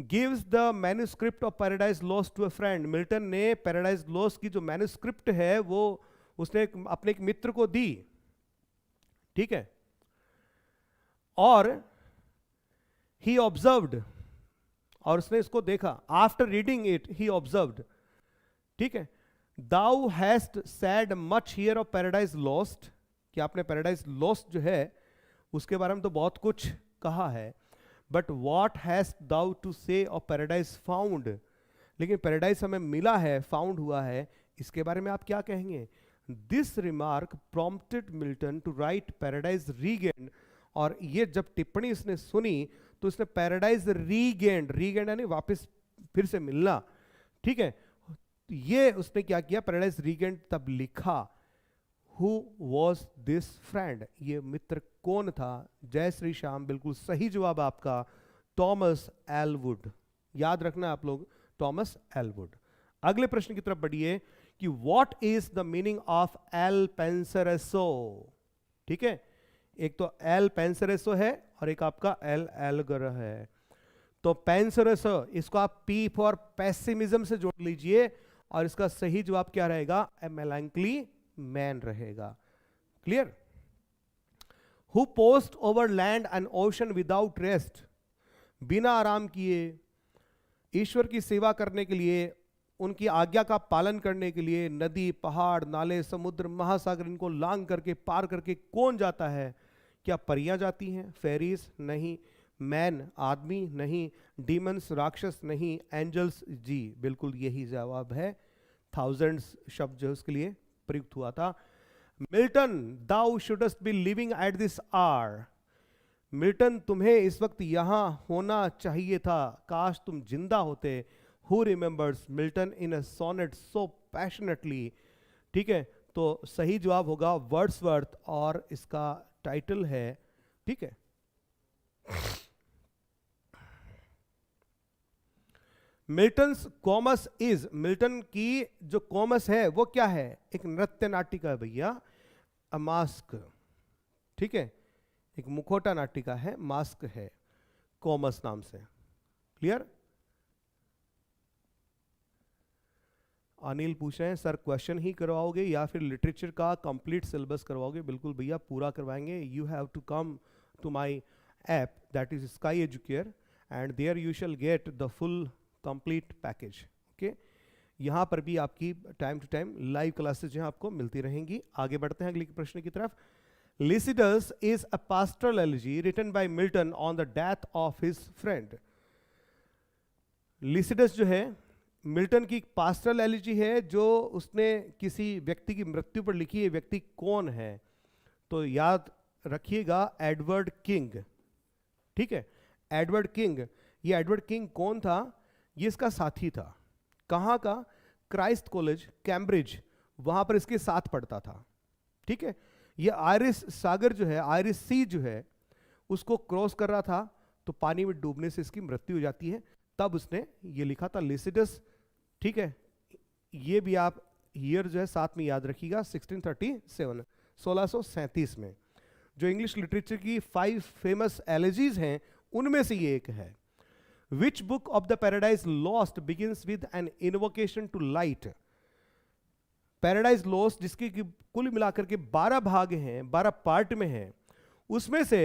gives the manuscript of Paradise Lost to a friend. Milton ने पैराडाइज लॉस्ट की जो मैन्युस्क्रिप्ट है वो उसने अपने एक मित्र को दी, ठीक है, और ही ऑब्जर्व्ड, और उसने इसको देखा, after reading it he observed, ठीक है, thou hast said much here of Paradise Lost, कि आपने पैराडाइज लॉस्ट जो है उसके बारे में तो बहुत कुछ कहा है, but what has thou to say of Paradise Found, लेकिन पैराडाइज हमें मिला है, फाउंड हुआ है, इसके बारे में आप क्या कहेंगे? This remark prompted Milton to write Paradise Regained, और ये जब टिप्पणी इसने सुनी तो इसने पैराडाइज रीगेन्ड, रीगेन्ड यानी वापस फिर से मिलना, ठीक है, ये उसने क्या किया, पैराडाइज रीगेन्ड तब लिखा। Who was this friend? ये मित्र कौन था? जय श्री श्याम, बिल्कुल सही जवाब आपका, टॉमस एलवुड। याद रखना आप लोग, टॉमस एलवुड। अगले प्रश्न की तरफ बढ़िए कि what is the meaning of Il Penseroso, ठीक है, एक तो एल पेंसरेसो है और एक आपका एल एल्गर है। तो पेंसरेसो, इसको आप P फॉर पेसिमिज्म से जोड़ लीजिए और इसका सही जवाब क्या रहेगा? ए मेलैंकली मैन रहेगा। Clear? Who post over land and ocean without rest, बिना आराम किए ईश्वर की सेवा करने के लिए, उनकी आज्ञा का पालन करने के लिए नदी, पहाड़, नाले, समुद्र, महासागर, इनको लांग करके पार करके कौन जाता है? क्या परियां जाती हैं? फेरीज नहीं, मैन आदमी नहीं, डीमंस राक्षस नहीं, एंजल्स जी बिल्कुल यही जवाब है। थाउजेंड्स शब्द जो उसके लिए प्रयुक्त हुआ था। Milton, thou shouldst be living at this hour, Milton तुम्हें इस वक्त यहां होना चाहिए था, काश तुम जिंदा होते। Who remembers Milton in a sonnet so passionately, ठीक है, तो सही जवाब होगा वर्ड्सवर्थ और इसका टाइटल है, ठीक है, मिल्टन्स कॉमस इज, मिल्टन की जो कॉमस है वो क्या है? एक नृत्य नाटिका है भैया, अ मास्क, ठीक है, एक मुखौटा नाटिका है, मास्क है कॉमस नाम से। क्लियर? अनिल पूछ रहे हैं सर क्वेश्चन ही करवाओगे या फिर लिटरेचर का कंप्लीट सिलेबस करवाओगे? बिल्कुल भैया पूरा करवाएंगे। You have to come to my app that is Sky Educare and there you shall get the full complete package. Okay, यहाँ पर भी आपकी time to time live classes जो हैं आपको मिलती रहेंगी। आगे बढ़ते हैं अगले प्रश्न की तरफ। Lycidas is a pastoral elegy written by Milton on the death of his friend. Lycidas जो है मिल्टन की पास्टरल एलिजी है जो उसने किसी व्यक्ति की मृत्यु पर लिखी है। व्यक्ति कौन है? तो याद रखिएगा एडवर्ड किंग, ठीक है, एडवर्ड किंग। ये एडवर्ड किंग कौन था? ये इसका साथी था। कहाँ का? क्राइस्ट कॉलेज कैम्ब्रिज, वहां पर इसके साथ पढ़ता था, ठीक है। ये आयरिश सागर जो है, आयरिश सी जो है, उसको क्रॉस कर रहा था तो पानी में डूबने से इसकी मृत्यु हो जाती है। तब उसने ये लिखा था लिसिडस, ठीक है। ये भी आप ईयर जो है साथ में याद रखिएगा, 1637, 1637 में। जो इंग्लिश लिटरेचर की 5 फेमस एलिजीज हैं उनमें से ये एक है। Which book of the Paradise Lost begins with an invocation to light. Paradise Lost जिसके कुल मिलाकर के 12 भाग हैं, 12 पार्ट में हैं, उसमें से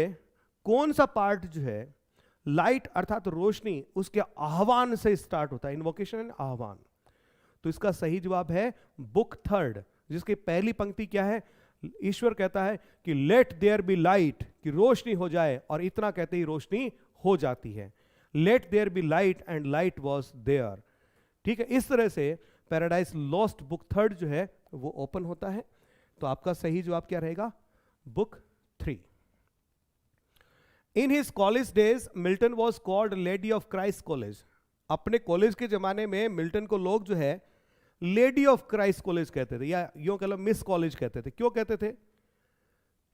कौन सा पार्ट जो है लाइट अर्थात रोशनी, उसके आह्वान से स्टार्ट होता है। इन्वोकेशन एंड आह्वान। तो इसका सही जवाब है बुक 3, जिसकी पहली पंक्ति क्या है? ईश्वर कहता है कि लेट देयर बी लाइट, कि रोशनी हो जाए, और इतना कहते ही रोशनी हो जाती है। Let there be light and light was there, ठीक है। इस तरह से पैराडाइज लॉस्ट बुक 3 जो है वो ओपन होता है। तो आपका सही जवाब क्या रहेगा? Book 3। In his college days Milton was called lady of Christ college. अपने कॉलेज के जमाने में मिल्टन को लोग जो है लेडी ऑफ क्राइस्ट कॉलेज कहते थे, या यूं कह लो मिस कॉलेज कहते थे। क्यों कहते थे?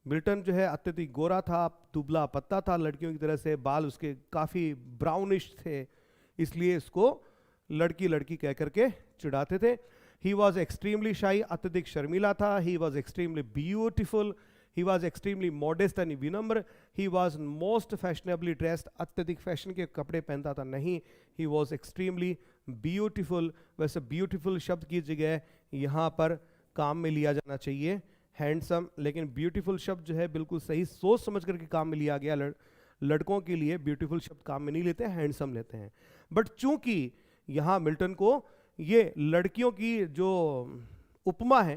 मिल्टन जो है अत्यधिक गोरा था, दुबला पत्ता था, लड़कियों की तरह से बाल उसके काफी ब्राउनिश थे, इसलिए इसको लड़की लड़की कह करके चिढ़ाते थे। ही वॉज एक्सट्रीमली शाई, अत्यधिक शर्मीला था। He was extremely beautiful, he was extremely modest and विनम्र, he was most fashionably dressed, अत्यधिक फैशन के कपड़े पहनता था नहीं, ही वॉज एक्सट्रीमली ब्यूटीफुल। वैसे ब्यूटीफुल शब्द की जगह यहाँ पर काम में लिया जाना चाहिए हैंडसम, लेकिन ब्यूटीफुल शब्द जो है बिल्कुल सही सोच समझ करके काम में लिया गया। लड़कों के लिए ब्यूटीफुल शब्द काम में नहीं लेते हैं, हैंडसम लेते हैं। बट चूंकि यहाँ मिल्टन को ये लड़कियों की जो उपमा है,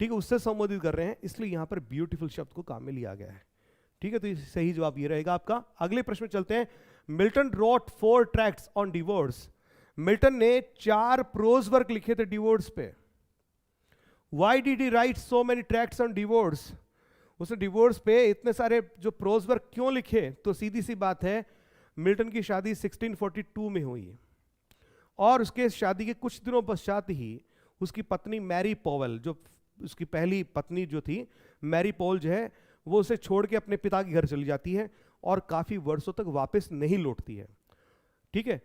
ठीक है, उससे संबोधित कर रहे हैं, इसलिए यहाँ पर ब्यूटीफुल शब्द को काम में लिया गया है। ठीक है, तो सही जवाब ये रहेगा आपका। अगले प्रश्न में चलते हैं। Milton wrote 4 tracts on divorce. Milton ने 4 प्रोज वर्क लिखे थे डिवोर्स पे। Why did he write so many tracts on divorce? उसने डिवोर्स पे इतने सारे जो प्रोज वर्क क्यों लिखे? तो सीधी सी बात है, मिल्टन की शादी 1642 में हुई और उसके शादी के कुछ दिनों पश्चात ही उसकी पत्नी मैरी पॉवेल, जो उसकी पहली पत्नी जो थी मैरी पॉवेल जो है, वो उसे छोड़ के अपने पिता के घर चली जाती है और काफी वर्षों तक वापस नहीं लौटती है। ठीक है,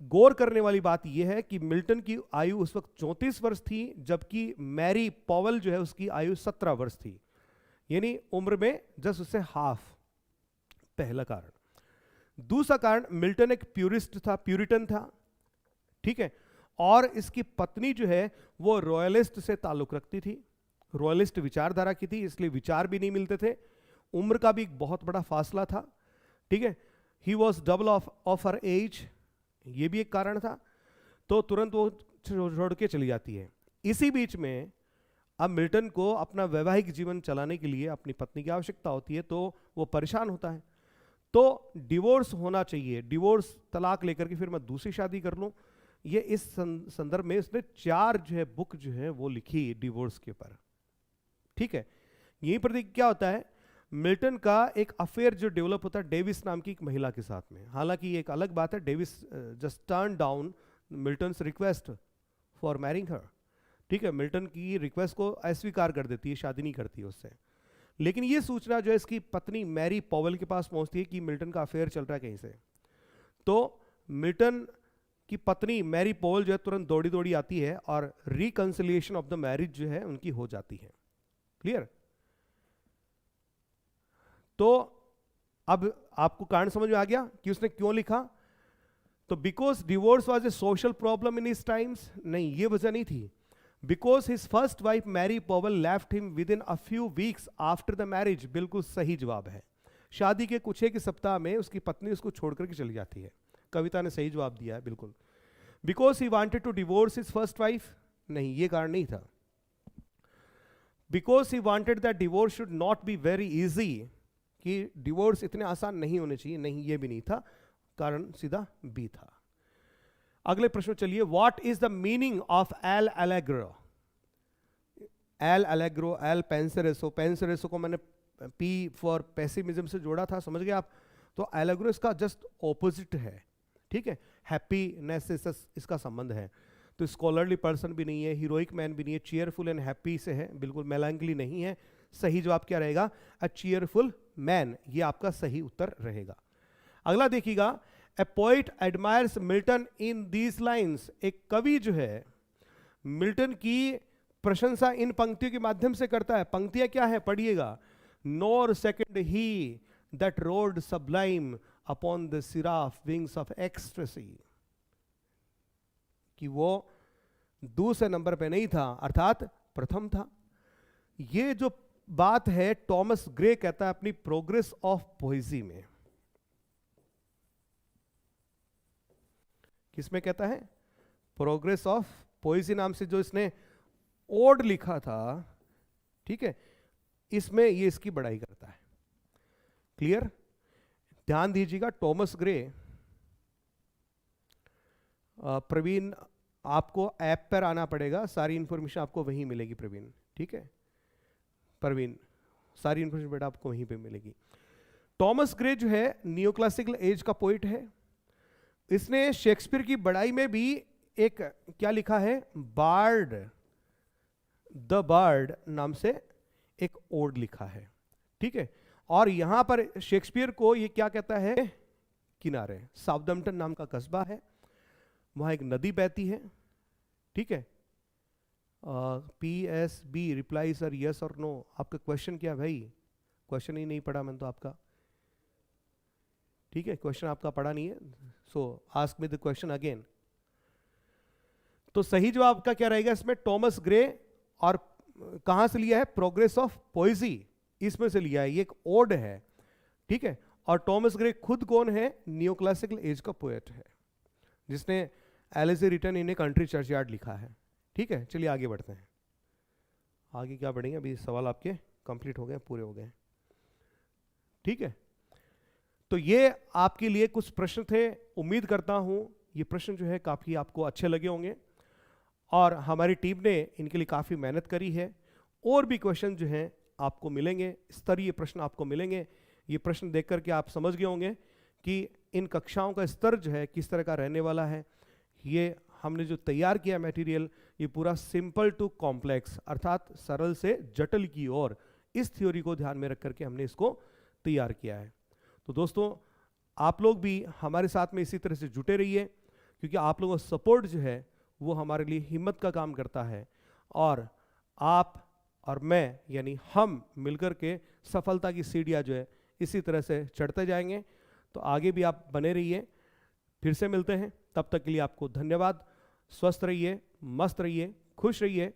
गौर करने वाली बात यह है कि मिल्टन की आयु उस वक्त 34 वर्ष थी, जबकि मैरी पॉवेल जो है उसकी आयु 17 वर्ष थी, यानी उम्र में जस्ट उससे हाफ। पहला कारण। दूसरा कारण, मिल्टन एक प्यूरिस्ट था, प्यूरिटन था, ठीक है, और इसकी पत्नी जो है वो रॉयलिस्ट से ताल्लुक रखती थी, रॉयलिस्ट विचारधारा की थी, इसलिए विचार भी नहीं मिलते थे। उम्र का भी एक बहुत बड़ा फासला था। ठीक है, he was double of her age, ये भी एक कारण था। तो तुरंत वो छोड़ के चली जाती है। इसी बीच में अब मिल्टन को अपना वैवाहिक जीवन चलाने के लिए अपनी पत्नी की आवश्यकता होती है, तो वो परेशान होता है। तो डिवोर्स होना चाहिए, डिवोर्स तलाक लेकर के फिर मैं दूसरी शादी कर लूं, ये इस संदर्भ में उसने 4 जो है बुक जो है वो लिखी डिवोर्स के ऊपर। ठीक है, यहीं पर क्या होता है, मिल्टन का एक अफेयर जो डेवलप होता है डेविस नाम की एक महिला के साथ में। हालांकि एक अलग बात है, Davis just turn down Milton's request for marrying her. ठीक है, मिल्टन की रिक्वेस्ट को अस्वीकार कर देती है, शादी नहीं करती है उससे। लेकिन ये सूचना जो है इसकी पत्नी मैरी पॉवेल के पास पहुंचती है कि मिल्टन का अफेयर चल रहा है कहीं से। तो मिल्टन की पत्नी मैरी पॉवेल जो है तुरंत दौड़ी दौड़ी आती है और रिकंसिलिएशन ऑफ द मैरिज जो है उनकी हो जाती है। क्लियर? तो अब आपको कारण समझ में आ गया कि उसने क्यों लिखा। तो because divorce was a social problem in his times? नहीं, ये वजह नहीं थी। Because his first wife Mary Powell left him within a few weeks after the marriage. बिल्कुल सही जवाब है। शादी के कुछ एक सप्ताह में उसकी पत्नी उसको छोड़ करके चली जाती है। कविता ने सही जवाब दिया है बिल्कुल। Because he wanted to divorce his first wife? नहीं, ये कारण नहीं था। Because he wanted that divorce should not be very easy, कि डिवोर्स इतने आसान नहीं होने चाहिए, नहीं, ये भी नहीं था। कारण सीधा बी था। अगले प्रश्न चलिए। What is the meaning of L'Allegro? L'Allegro, Il Penseroso, Penseroso को मैंने पी फॉर पेसिमिज्म से जोड़ा था, समझ गए आप? तो एलेग्रो इसका जस्ट ऑपोजिट है। ठीक है, हैप्पीनेस से इसका संबंध है। तो स्कॉलरली पर्सन भी नहीं है, हीरोइक मैन भी नहीं है, चीयरफुल एंड हैप्पी से है, बिल्कुल मेलांकली नहीं है। सही जवाब क्या रहेगा? अ चीयरफुल मैन, ये आपका सही उत्तर रहेगा। अगला देखिएगा। A poet admires Milton in these lines. एक कवि जो है मिल्टन की प्रशंसा इन पंक्तियों के माध्यम से करता है। पंक्तियां क्या है, पढ़िएगा। Nor second he that rode sublime upon the seraph wings of ecstasy, कि वो दूसरे नंबर पे नहीं था, अर्थात प्रथम था। ये जो बात है टॉमस ग्रे कहता है अपनी प्रोग्रेस ऑफ पोएजी में। किसमें कहता है? प्रोग्रेस ऑफ पोएजी नाम से जो इसने ओड लिखा था, ठीक है, इसमें ये इसकी बड़ाई करता है। क्लियर? ध्यान दीजिएगा, टॉमस ग्रे। प्रवीण, आपको ऐप पर आना पड़ेगा, सारी इंफॉर्मेशन आपको वहीं मिलेगी प्रवीण। ठीक है प्रवीण, सारी इंफॉर्मेशन बेटा आपको वहीं पे मिलेगी। टॉमस ग्रे जो है नियोक्लासिकल एज का पोइट है। इसने शेक्सपियर की बड़ाई में भी एक क्या लिखा है, बार्ड, द बार्ड नाम से एक ओड लिखा है। ठीक है, और यहां पर शेक्सपियर को ये क्या कहता है, किनारे, साउथम्पटन नाम का कस्बा है, वहां एक नदी बहती है। ठीक है, PSB रिप्लाई सर यस और नो। आपका क्वेश्चन क्या भाई? क्वेश्चन ही नहीं पढ़ा मैंने तो आपका। ठीक है, क्वेश्चन आपका पढ़ा नहीं है, सो ask me the question again. तो सही जवाब आपका क्या रहेगा इसमें? Thomas Gray. और कहां से लिया है? प्रोग्रेस ऑफ पोइजी, इसमें से लिया है। ये एक ओड है, ठीक है। और टॉमस ग्रे खुद कौन है? नियो क्लासिकल एज का पोएट है, जिसने elegy written in a country churchyard लिखा है। ठीक है, चलिए आगे बढ़ते हैं। आगे क्या बढ़ेंगे? अभी सवाल आपके कंप्लीट हो गए, पूरे हो गए। ठीक है, तो ये आपके लिए कुछ प्रश्न थे। उम्मीद करता हूं ये प्रश्न जो है काफी आपको अच्छे लगे होंगे, और हमारी टीम ने इनके लिए काफी मेहनत करी है। और भी क्वेश्चन जो हैं आपको मिलेंगे, स्तरीय प्रश्न आपको मिलेंगे। ये प्रश्न देख करके आप समझ गए होंगे कि इन कक्षाओं का स्तर जो है किस तरह का रहने वाला है। ये हमने जो तैयार किया मटेरियल, ये पूरा सिंपल टू कॉम्प्लेक्स, अर्थात सरल से जटिल की ओर, इस थ्योरी को ध्यान में रख करके हमने इसको तैयार किया है। तो दोस्तों, आप लोग भी हमारे साथ में इसी तरह से जुटे रहिए, क्योंकि आप लोगों का सपोर्ट जो है वो हमारे लिए हिम्मत का काम करता है। और आप और मैं, यानी हम मिलकर के सफलता की सीढ़ियाँ जो है इसी तरह से चढ़ते जाएंगे। तो आगे भी आप बने रहिए। फिर से मिलते हैं, तब तक के लिए आपको धन्यवाद। स्वस्थ रहिए, मस्त रहिए, खुश रहिए।